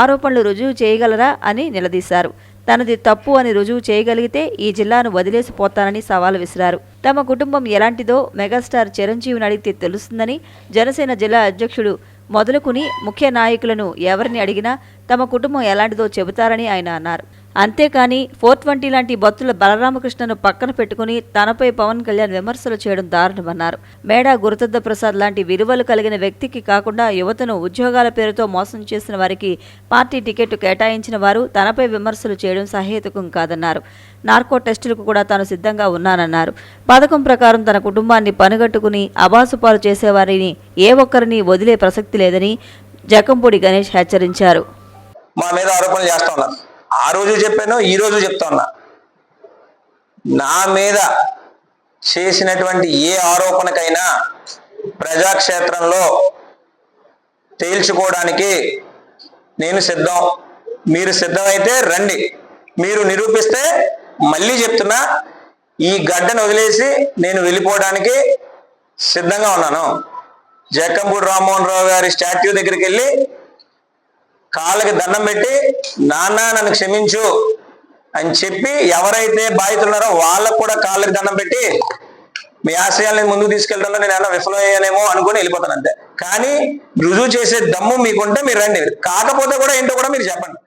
ఆరోపణలు రుజువు చేయగలరా అని నిలదీశారు. తనది తప్పు అని రుజువు చేయగలిగితే ఈ జిల్లాను వదిలేసిపోతానని సవాలు విసిరారు. తమ కుటుంబం ఎలాంటిదో మెగాస్టార్ చిరంజీవిని అడిగితే తెలుస్తుందని, జనసేన జిల్లా అధ్యక్షుడు మొదలుకుని ముఖ్య నాయకులను ఎవరిని అడిగినా తమ కుటుంబం ఎలాంటిదో చెబుతారని ఆయన అన్నారు. అంతేకాని 420 లాంటి భక్తుల బలరామకృష్ణను పక్కన పెట్టుకుని తనపై పవన్ కళ్యాణ్ విమర్శలు చేయడం దారుణమన్నారు. మేడా గురుతద్ద ప్రసాద్ లాంటి విలువలు కలిగిన వ్యక్తికి కాకుండా యువతను ఉద్యోగాల పేరుతో మోసం చేసిన వారికి పార్టీ టికెట్ కేటాయించిన వారు తనపై విమర్శలు చేయడం సహేతుకం కాదన్నారు. నార్కో టెస్టులకు కూడా తాను సిద్ధంగా ఉన్నానన్నారు. పథకం ప్రకారం తన కుటుంబాన్ని పనిగట్టుకుని అబాసుపాలు చేసేవారిని ఏ ఒక్కరిని వదిలే ప్రసక్తి లేదని జక్కంపూడి గణేష్ హెచ్చరించారు. మా మీద ఆరోపణలు చేస్తా ఉన్నారు. ఆ రోజు చెప్పాను, ఈ రోజు చెప్తా ఉన్నా. నా మీద చేసినటువంటి ఏ ఆరోపణకైనా ప్రజాక్షేత్రంలో తేల్చుకోవడానికి నేను సిద్ధం. మీరు సిద్ధమైతే రండి. మీరు నిరూపిస్తే మళ్ళీ చెప్తున్నా, ఈ గడ్డను వదిలేసి నేను వెళ్ళిపోవడానికి సిద్ధంగా ఉన్నాను. జక్కంపూడి రామ్మోహన్ రావు గారి స్టాట్యూ దగ్గరికి వెళ్ళి కాళ్ళకి దండం పెట్టి నాన్న నన్ను క్షమించు అని చెప్పి ఎవరైతే బాధితున్నారో వాళ్ళకు కూడా కాళ్ళకి దండం పెట్టి మీ ఆశయాలను ముందుకు తీసుకెళ్ళడంలో నేను ఏమైనా విఫలమయ్యానేమో అనుకుని వెళ్ళిపోతాను అంతే. కానీ రుజువు చేసే దమ్ము మీకుంటే మీరు రండి, కాకపోతే కూడా ఏంటో కూడా మీరు చెప్పండి.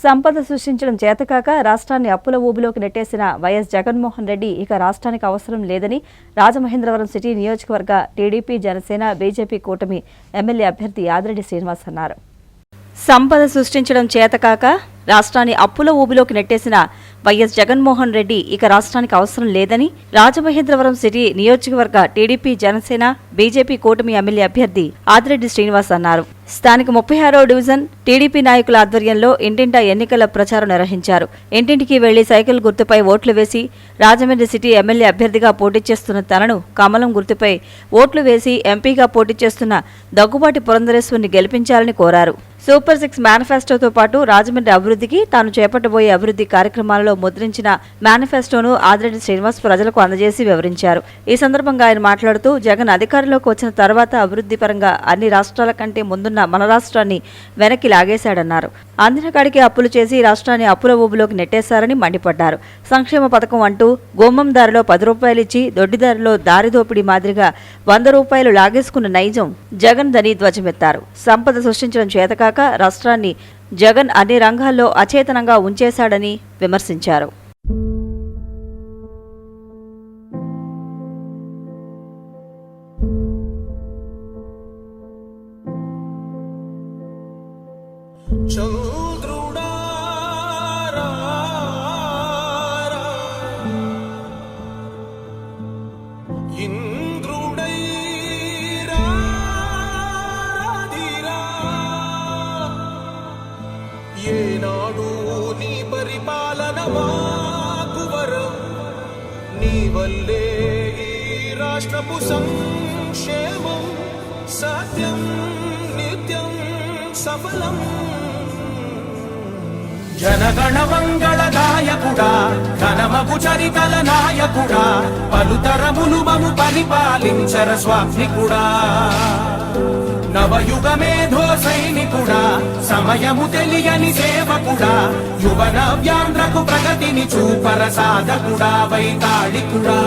సంపద సృష్టించడం చేతకాక రాష్ట్రాన్ని అప్పుల ఊబిలోకి నెట్టేసిన వైఎస్ జగన్మోహన్ రెడ్డి ఇక రాష్ట్రానికి అవసరం లేదని రాజమహేంద్రవరం సిటీ నియోజకవర్గ టీడీపీ, జనసేన, బీజేపీ కూటమి ఎమ్మెల్యే అభ్యర్థి ఆదిరెడ్డి శ్రీనివాస్ అన్నారు. సంపద సృష్టించడం చేతకాక రాష్ట్రాన్ని అప్పుల ఊబిలోకి నెట్టేసిన వైఎస్ జగన్మోహన్ రెడ్డి ఇక రాష్ట్రానికి అవసరం లేదని రాజమహేంద్రవరం సిటీ నియోజకవర్గ టీడీపీ, జనసేన, బీజేపీ కూటమి ఎమ్మెల్యే అభ్యర్థి ఆదిరెడ్డి శ్రీనివాస్ అన్నారు. స్థానిక 36వ డివిజన్ టీడీపీ నాయకుల ఆధ్వర్యంలో ఇంటింటా ఎన్నికల ప్రచారం నిర్వహించారు. ఇంటింటికి వెళ్లి సైకిల్ గుర్తుపై ఓట్లు వేసి రాజమండ్రి సిటీ ఎమ్మెల్యే అభ్యర్థిగా పోటీ చేస్తున్న తనను కమలం గుర్తుపై ఓట్లు వేసి ఎంపీగా పోటీ చేస్తున్న దగ్గుబాటి పురంధరేశ్వరిని గెలిపించాలని కోరారు. సూపర్ 6 మేనిఫెస్టోతో పాటు రాజమండ్రి అభివృద్ధికి తాను చేపట్టబోయే అభివృద్ధి కార్యక్రమాలలో ముద్రించిన మేనిఫెస్టోను ఆదిరెడ్డి శ్రీనివాస్ ప్రజలకు అందజేసి వివరించారు. ఈ సందర్భంగా ఆయన మాట్లాడుతూ జగన్ అధికారంలోకి వచ్చిన తర్వాత అభివృద్ధి పరంగా అన్ని రాష్ట్రాల కంటే ముందున్న మన రాష్ట్రాన్ని వెనక్కి లాగేశాడన్నారు. అందిన కాడికి అప్పులు చేసి రాష్ట్రాన్ని అప్పుల ఊబిలోకి నెట్టేశారని మండిపడ్డారు. సంక్షేమ పథకం అంటూ గుమ్మం దారిలో 10 రూపాయలు ఇచ్చి దొడ్డిదారిలో దారిదోపిడీ మాదిరిగా 100 రూపాయలు లాగేసుకున్న నైజం జగన్ దని ధ్వజమెత్తారు. సంపద సృష్టించడం చేతకాక రాష్ట్రాన్ని జగన్ అన్ని రంగాల్లో అచేతనంగా ఉంచేశాడని విమర్శించారు. ఏనాడు నీ పరిపాలన మాకు వరం, నీ వల్లే ఈ రాష్ట్రపు సంక్షేమం సత్యం నిత్యం సఫలం. జనగణ మంగళ నాయకుడా, ఘనమగు చరితల నాయకుడా, పలుతరములు మము పరిపాలించర స్వామికుడా. నవయుగ మేధో సైనికుడా, సమయము తెలియని సేవకుడా, యువన వ్యాంధ్రకు ప్రగతిని చూపర సాధకుడా, వైతాళికుడా.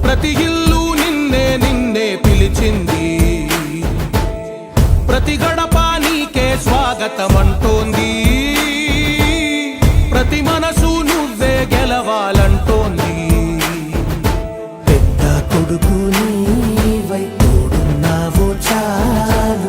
ప్రతి ఇల్లు నిన్నే నిన్నే పిలిచింది, ప్రతి గడప నీకే స్వాగతమంటోంది, ప్రతి మనసు నువ్వే గెలవాలంటోంది. పెద్ద కొడుకు నీవై తోడున్నావో చాలు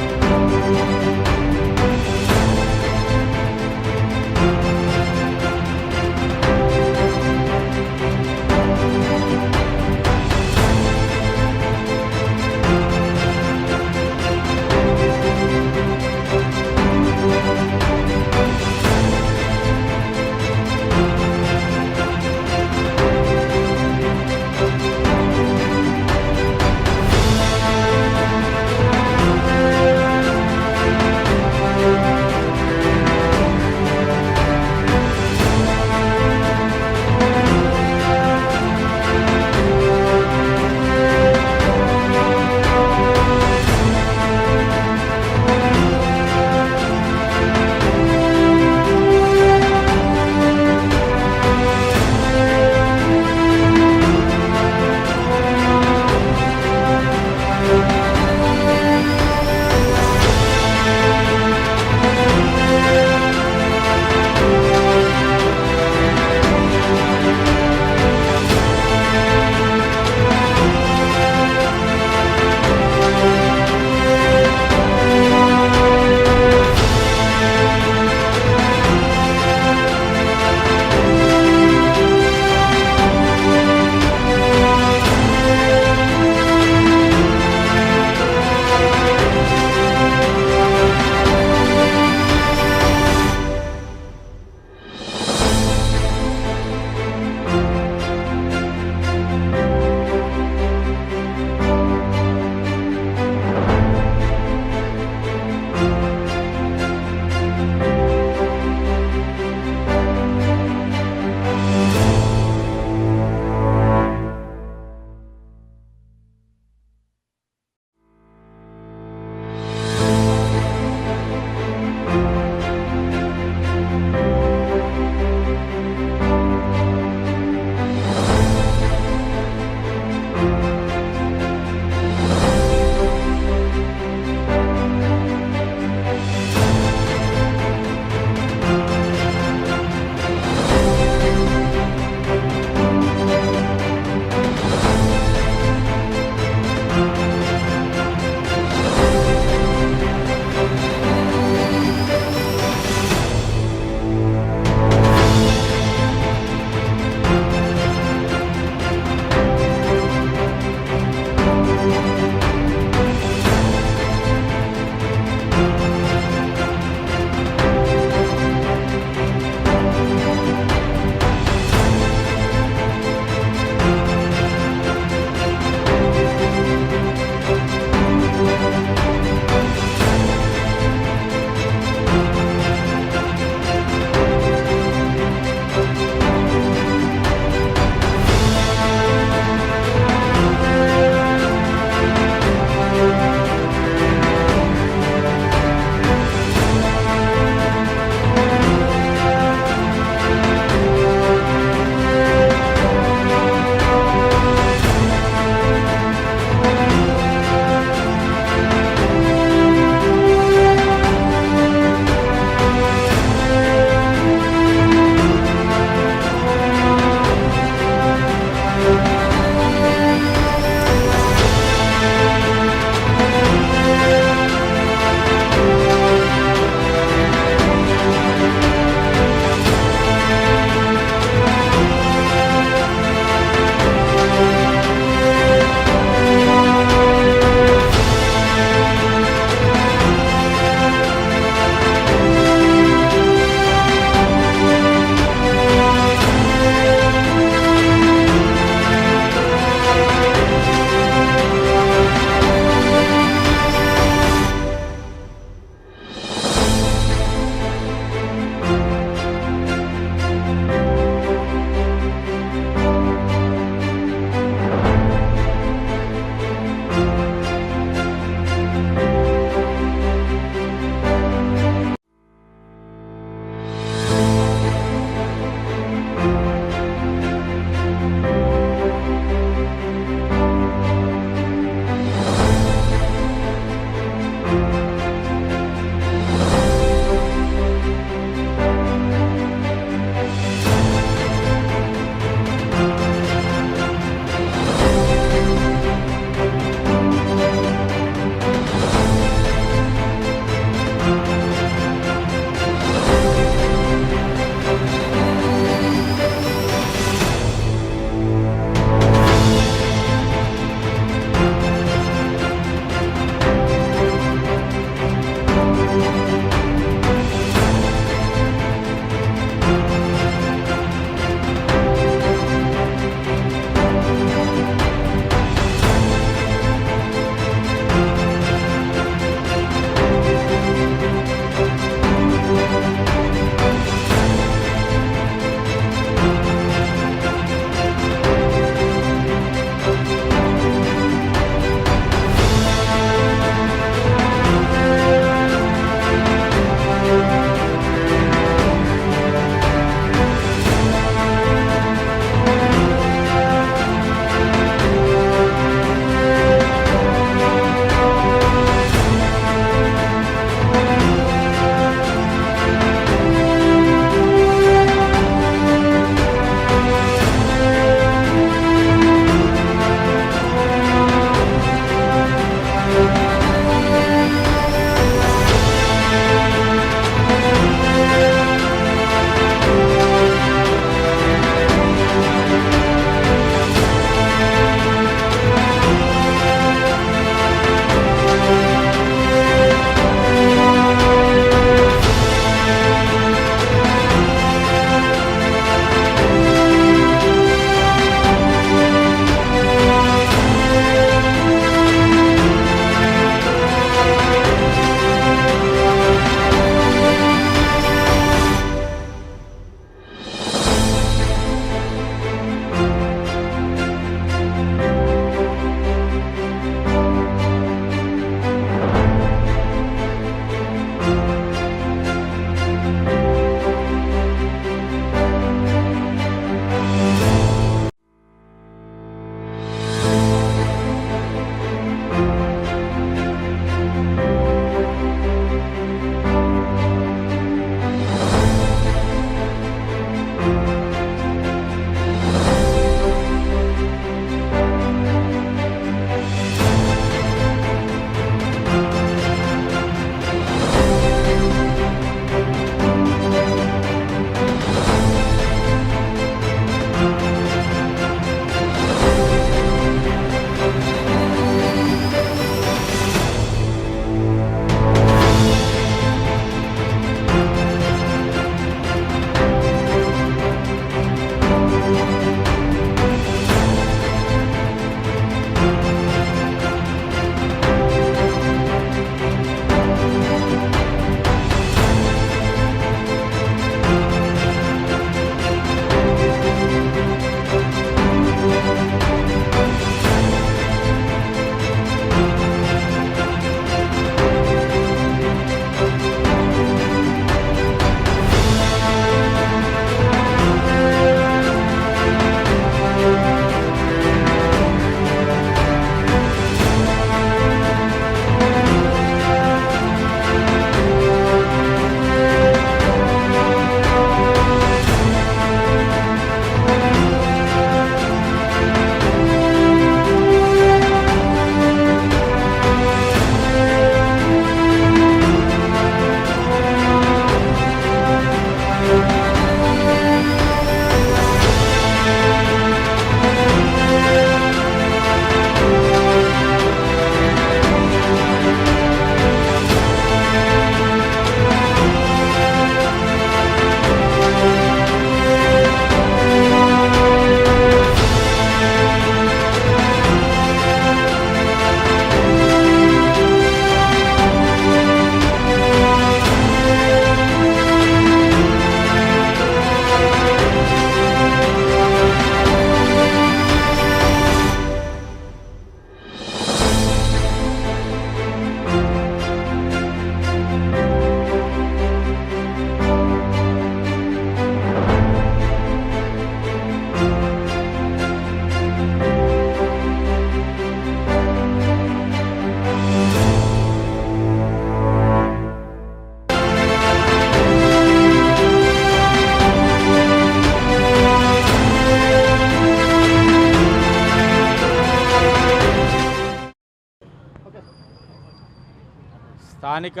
స్థానిక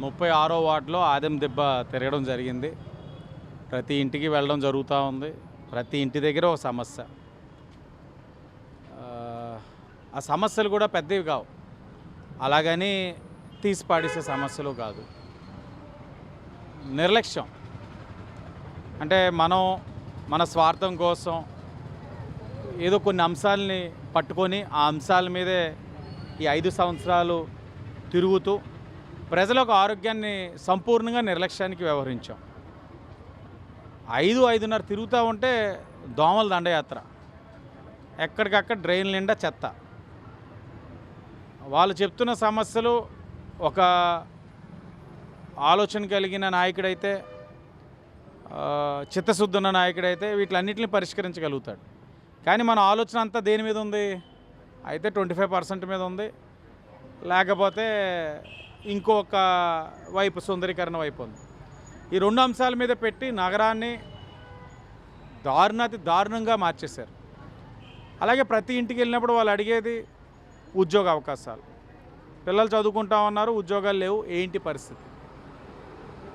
36వ వార్డులో ఆదెం దెబ్బ తిరగడం జరిగింది. ప్రతి ఇంటికి వెళ్ళడం జరుగుతూ ఉంది. ప్రతి ఇంటి దగ్గర ఒక సమస్య. ఆ సమస్యలు కూడా పెద్దవి కావు, అలాగని తీసి పాడేసే సమస్యలు కాదు. నిర్లక్ష్యం అంటే మనం మన స్వార్థం కోసం ఏదో కొన్ని అంశాలని పట్టుకొని ఆ అంశాల మీదే ఈ 5 సంవత్సరాలు తిరుగుతూ ప్రజలకు ఆరోగ్యాన్ని సంపూర్ణంగా నిర్లక్ష్యానికి వ్యవహరించాం. 5-5:30 తిరుగుతూ ఉంటే దోమల దండయాత్ర, ఎక్కడికక్కడ డ్రైన్ నిండా చెత్త. వాళ్ళు చెప్తున్న సమస్యలు ఒక ఆలోచన కలిగిన నాయకుడైతే, చిత్తశుద్ధి ఉన్న నాయకుడైతే వీటిలన్నింటినీ పరిష్కరించగలుగుతాడు. కానీ మన ఆలోచన అంతా దేని మీద ఉంది? అయితే 25% మీద ఉంది, లేకపోతే ఇంకొక వైపు సుందరీకరణ వైపు ఉంది. ఈ 2 అంశాల మీద పెట్టి నగరాన్ని దారుణాతి దారుణంగా మార్చేశారు. అలాగే ప్రతి ఇంటికి వెళ్ళినప్పుడు వాళ్ళు అడిగేది ఉద్యోగ అవకాశాలు. పిల్లలు చదువుకుంటా ఉన్నారు, ఉద్యోగాలు లేవు. ఏంటి పరిస్థితి?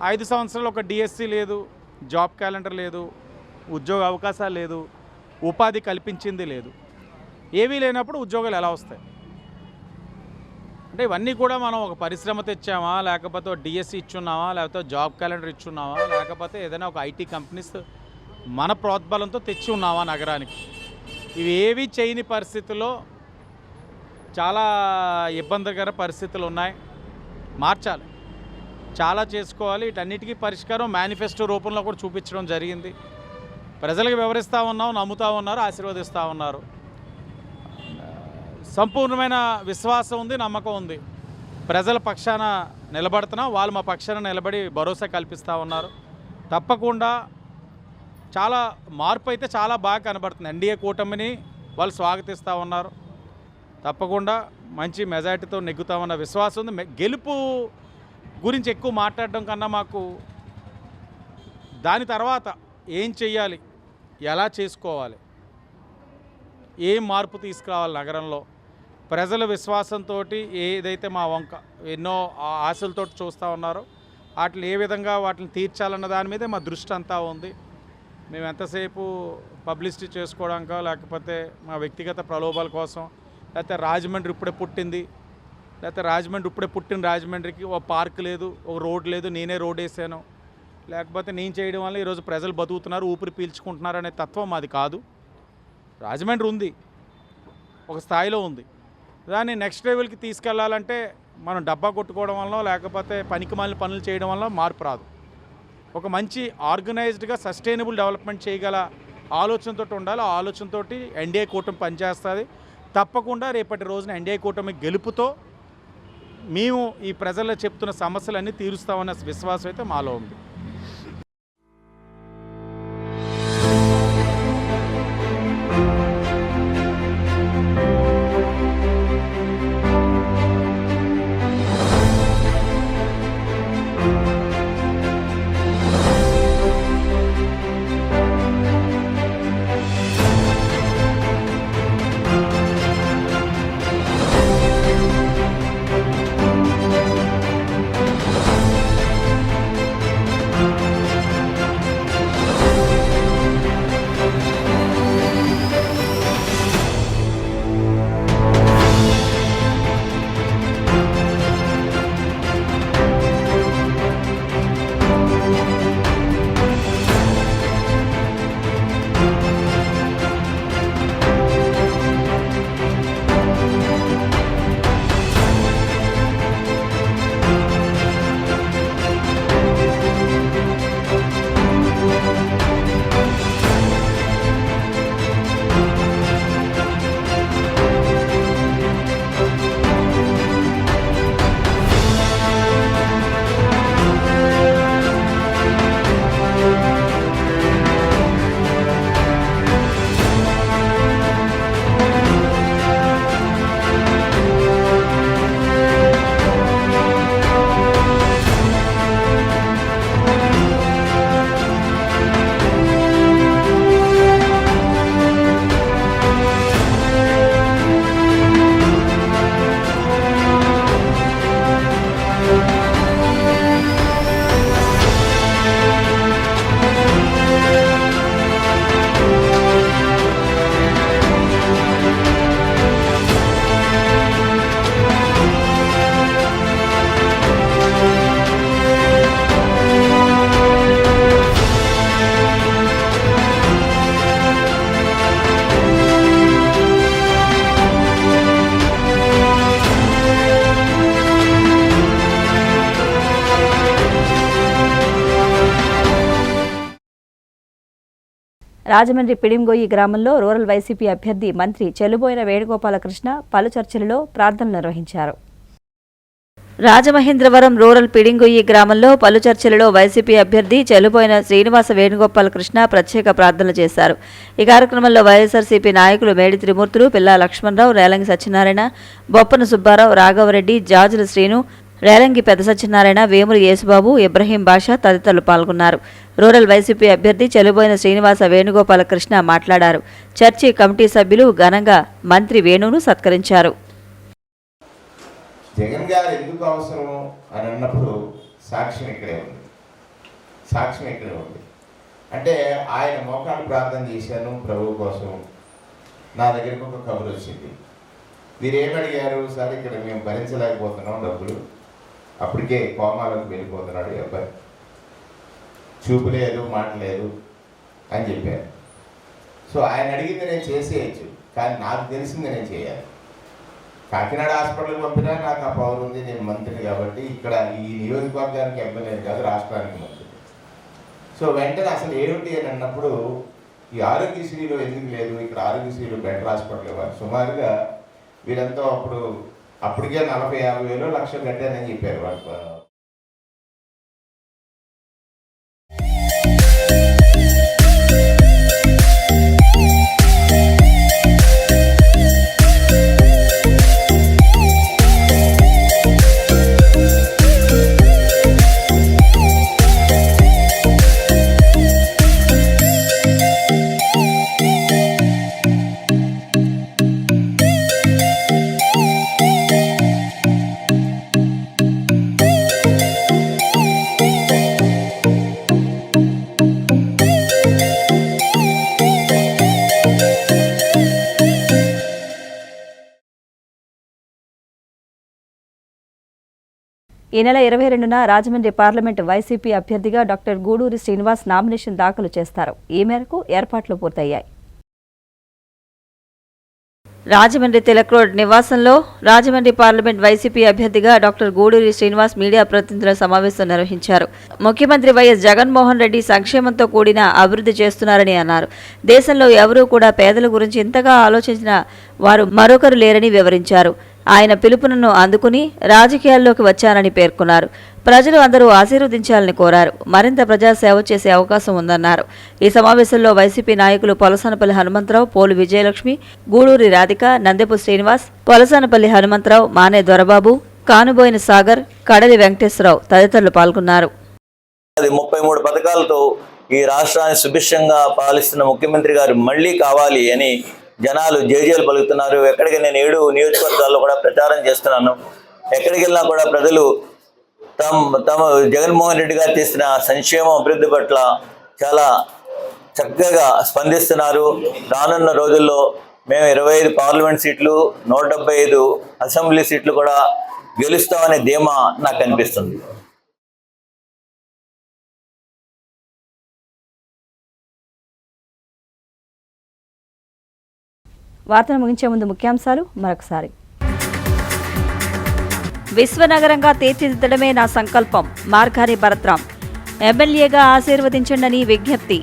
5 సంవత్సరాలు ఒక డిఎస్సి లేదు, జాబ్ క్యాలెండర్ లేదు, ఉద్యోగ అవకాశాలు లేదు, ఉపాధి కల్పించింది లేదు. ఏవీ లేనప్పుడు ఉద్యోగాలు ఎలా వస్తాయి? అంటే ఇవన్నీ కూడా మనం ఒక పరిశ్రమ తెచ్చామా, లేకపోతే డిఎస్సి ఇచ్చున్నామా, లేకపోతే జాబ్ క్యాలెండర్ ఇచ్చున్నామా, లేకపోతే ఏదైనా ఒక ఐటీ కంపెనీస్ మన ప్రోద్బలంతో తెచ్చి ఉన్నామా నగరానికి? ఇవి ఏవి చేయని పరిస్థితుల్లో చాలా ఇబ్బందికర పరిస్థితులు ఉన్నాయి. మార్చాలి, చాలా చేసుకోవాలి. వీటన్నిటికీ పరిష్కారం మేనిఫెస్టో రూపంలో కూడా చూపించడం జరిగింది. ప్రజలకు వివరిస్తూ ఉన్నాం, నమ్ముతూ ఉన్నారు, ఆశీర్వదిస్తూ ఉన్నారు. సంపూర్ణమైన విశ్వాసం ఉంది, నమ్మకం ఉంది. ప్రజల పక్షాన నిలబడుతున్నాం, వాళ్ళు మా పక్షాన నిలబడి భరోసా కల్పిస్తూ ఉన్నారు. తప్పకుండా చాలా మార్పు అయితే చాలా బాగా కనబడుతుంది. ఎన్డీఏ కూటమిని వాళ్ళు స్వాగతిస్తూ ఉన్నారు. తప్పకుండా మంచి మెజార్టీతో నెగ్గుతామన్న విశ్వాసం ఉంది. గెలుపు గురించి ఎక్కువ మాట్లాడడం కన్నా మాకు దాని తర్వాత ఏం చెయ్యాలి, ఎలా చేసుకోవాలి, ఏం మార్పు తీసుకురావాలి నగరంలో, ప్రజల విశ్వాసంతో ఏదైతే మా వంక ఎన్నో ఆశలతో చూస్తూ ఉన్నారో వాటిని ఏ విధంగా వాటిని తీర్చాలన్న దాని మీదే మా దృష్టి అంతా ఉంది. మేము ఎంతసేపు పబ్లిసిటీ చేసుకోవడానికో, లేకపోతే మా వ్యక్తిగత ప్రలోభాల కోసం, లేకపోతే రాజమండ్రి ఇప్పుడే పుట్టింది, లేకపోతే రాజమండ్రి ఇప్పుడే పుట్టిన రాజమండ్రికి ఒక పార్క్ లేదు, ఒక రోడ్ లేదు, నేనే రోడ్ వేసాను, లేకపోతే నేను చేయడం వల్ల ఈరోజు ప్రజలు బతుకుతున్నారు, ఊపిరి పీల్చుకుంటున్నారు అనే తత్వం మాది కాదు. రాజమండ్రి ఉంది, ఒక స్థాయిలో ఉంది. దాన్ని నెక్స్ట్ లెవెల్కి తీసుకెళ్లాలంటే మనం డబ్బా కొట్టుకోవడం వల్ల, లేకపోతే పనికిమాలిన పనులు చేయడం వల్ల మార్పు రాదు. ఒక మంచి ఆర్గనైజ్డ్గా సస్టైనబుల్ డెవలప్మెంట్ చేయగల ఆలోచనతో ఉండాలి. ఆ ఆలోచనతో ఎన్డీఏ కూటమి పనిచేస్తుంది. తప్పకుండా రేపటి రోజున ఎన్డీఏ కూటమి గెలుపుతో మేము ఈ ప్రజల్లో చెప్తున్న సమస్యలన్నీ తీరుస్తామన్న విశ్వాసం అయితే మాలో ఉంది. రాజమండ్రి పిడింగొయ్యి గ్రామంలో రూరల్ వైసీపీ అభ్యర్థి మంత్రి చెలుబోయిన వేణుగోపాలకృష్ణ పలు చర్చలలో ప్రార్థనలు నిర్వహించారు. రాజమహేంద్రవరం రూరల్ పిడింగొయ్యి గ్రామంలో పలు చర్చలలో వైసీపీ అభ్యర్థి చెలుబోయిన శ్రీనివాస వేణుగోపాలకృష్ణ ప్రత్యేక ప్రార్థనలు చేశారు. ఈ కార్యక్రమంలో వైఎస్ఆర్సీపీ నాయకులు మేడి త్రిమూర్తులు, పిల్లా లక్ష్మణరావు, రేలంగి సత్యనారాయణ, బొప్పన సుబ్బారావు, రాఘవరెడ్డి, జాజుల శ్రీను, రేలంగి పెద్ద సత్యనారాయణ, వేమురు యేసుబాబు, ఇబ్రహీం బాషా తదితరులు పాల్గొన్నారు. రూరల్ వైసీపీ అభ్యర్థి చెలుబోయిన శ్రీనివాస వేణుగోపాలకృష్ణ మాట్లాడారు. చర్చి కమిటీ సభ్యులు ఘనంగా మంత్రి వేణును సత్కరించారు. జగన్ గారు ఎందుకు అవసరము అని అన్నప్పుడు సాక్ష్యం ఇక్కడే ఉంది. అంటే ఆయన మోకాలు ప్రార్థన చేశాను ప్రభువు కోసం. నా దగ్గరికి ఒక కబురు వచ్చింది. మీరు ఏమడిగారు? సార్ ఇక్కడ మేము భరించలేకపోతున్నాం డబ్బులు, అప్పటికే కోమాలకు వెళ్ళిపోతున్నాడు ఈ అబ్బాయి, చూపు లేదు, మాట లేదు అని చెప్పారు. సో ఆయన అడిగింది నేను చేసేయచ్చు, కానీ నాకు తెలిసింది నేను చేయాలి. కాకినాడ హాస్పిటల్కి పంపినా నాకు ఆ పవర్ ఉంది, నేను మంత్రిని కాబట్టి. ఇక్కడ ఈ నియోజకవర్గానికి ఎమ్మెల్యే కాదు, రాష్ట్రానికి మంత్రి. సో వెంటనే అసలు ఏమిటి అని అన్నప్పుడు ఈ ఆరోగ్యశ్రీలో ఎందుకు లేదు, ఇక్కడ ఆరోగ్యశ్రీలో బెటర్ హాస్పిటల్ ఇవ్వాలి. సుమారుగా వీరంతా అప్పటికే 40,000-50,000 లక్షలు కట్టారని చెప్పారు వాళ్ళు. ఈ నెల 22న రాజమండ్రి పార్లమెంటు వైసీపీ అభ్యర్థిగా డాక్టర్ గూడూరి శ్రీనివాస్ నామినేషన్ దాఖలు చేస్తారు. ఈ మేరకు ఏర్పాట్లు పూర్తయ్యాయి. రాజమండ్రి తిలక్ రోడ్ నివాసంలో రాజమండ్రి పార్లమెంట్ వైసీపీ అభ్యర్థిగా డాక్టర్ గూడూరి శ్రీనివాస్ మీడియా ప్రతినిధుల సమావేశం నిర్వహించారు. ముఖ్యమంత్రి వైఎస్ జగన్మోహన్ రెడ్డి సంక్షేమంతో కూడిన అభివృద్ధి చేస్తున్నారని అన్నారు. దేశంలో ఎవరూ కూడా పేదల గురించి ఇంతగా ఆలోచించిన వారు మరొకరు లేరని వివరించారు. ఆయన పిలుపునను అందుకుని రాజకీయాల్లోకి వచ్చారని పేర్కొన్నారు. ప్రజలు అందరూ ఆశీర్వదించాలని కోరారు. మరింత ప్రజాసేవ చేసే అవకాశం ఉందన్నారు. ఈ సమావేశంలో వైసీపీ నాయకులు పొలసానపల్లి హనుమంతరావు, పోలు విజయలక్ష్మి, గూడూరి రాధిక, నందెపు శ్రీనివాస్, పొలసానపల్లి హనుమంతరావు, మానే దొరబాబు, కానుబోయిన సాగర్, కడలి వెంకటేశ్వరరావు తదితరులు పాల్గొన్నారు. 33 పథకాలతో ఈ రాష్ట్రాన్ని సుభిక్షంగా పాలిస్తున్న ముఖ్యమంత్రి గారు మళ్లీ కావాలి అని జనాలు జేజేలు పలుకుతున్నారు. ఎక్కడికి నేను 7 నియోజకవర్గాల్లో కూడా ప్రచారం చేస్తున్నాను. ఎక్కడికి వెళ్ళినా కూడా ప్రజలు తమ జగన్మోహన్ రెడ్డి గారు చేసిన సంక్షేమం అభివృద్ధి పట్ల చాలా చక్కగా స్పందిస్తున్నారు. రానున్న రోజుల్లో మేము 25 పార్లమెంట్ సీట్లు, 175 అసెంబ్లీ సీట్లు కూడా గెలుస్తామనే ధీమా నాకు అనిపిస్తుంది. వార్తను ముగించే ముందు ముఖ్యాంశాలు మరొకసారి. విశ్వనగరంగా తీర్చిదిద్దడమే నా సంకల్పం, మార్గాని భరత్రామ్. ఎమ్మెల్యేగా ఆశీర్వదించండని విజ్ఞప్తి.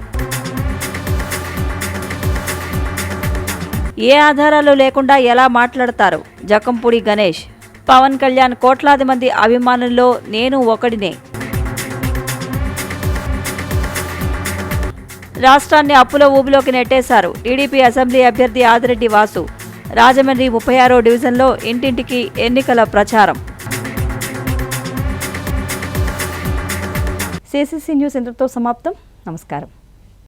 ఏ ఆధారాలు లేకుండా ఎలా మాట్లాడతారు, జకంపూడి గణేష్. పవన్ కళ్యాణ్ కోట్లాది మంది అభిమానుల్లో నేను ఒకడినే. రాష్ట్రాన్ని అప్పుల ఊబిలోకి నెట్టేశారు టీడీపీ అసెంబ్లీ అభ్యర్థి ఆదిరెడ్డి వాసు. రాజమండ్రి 36వ డివిజన్లో ఇంటింటికి ఎన్నికల ప్రచారం. సిసిసి న్యూస్ ఇంతటితో సమాప్తం. నమస్కారం.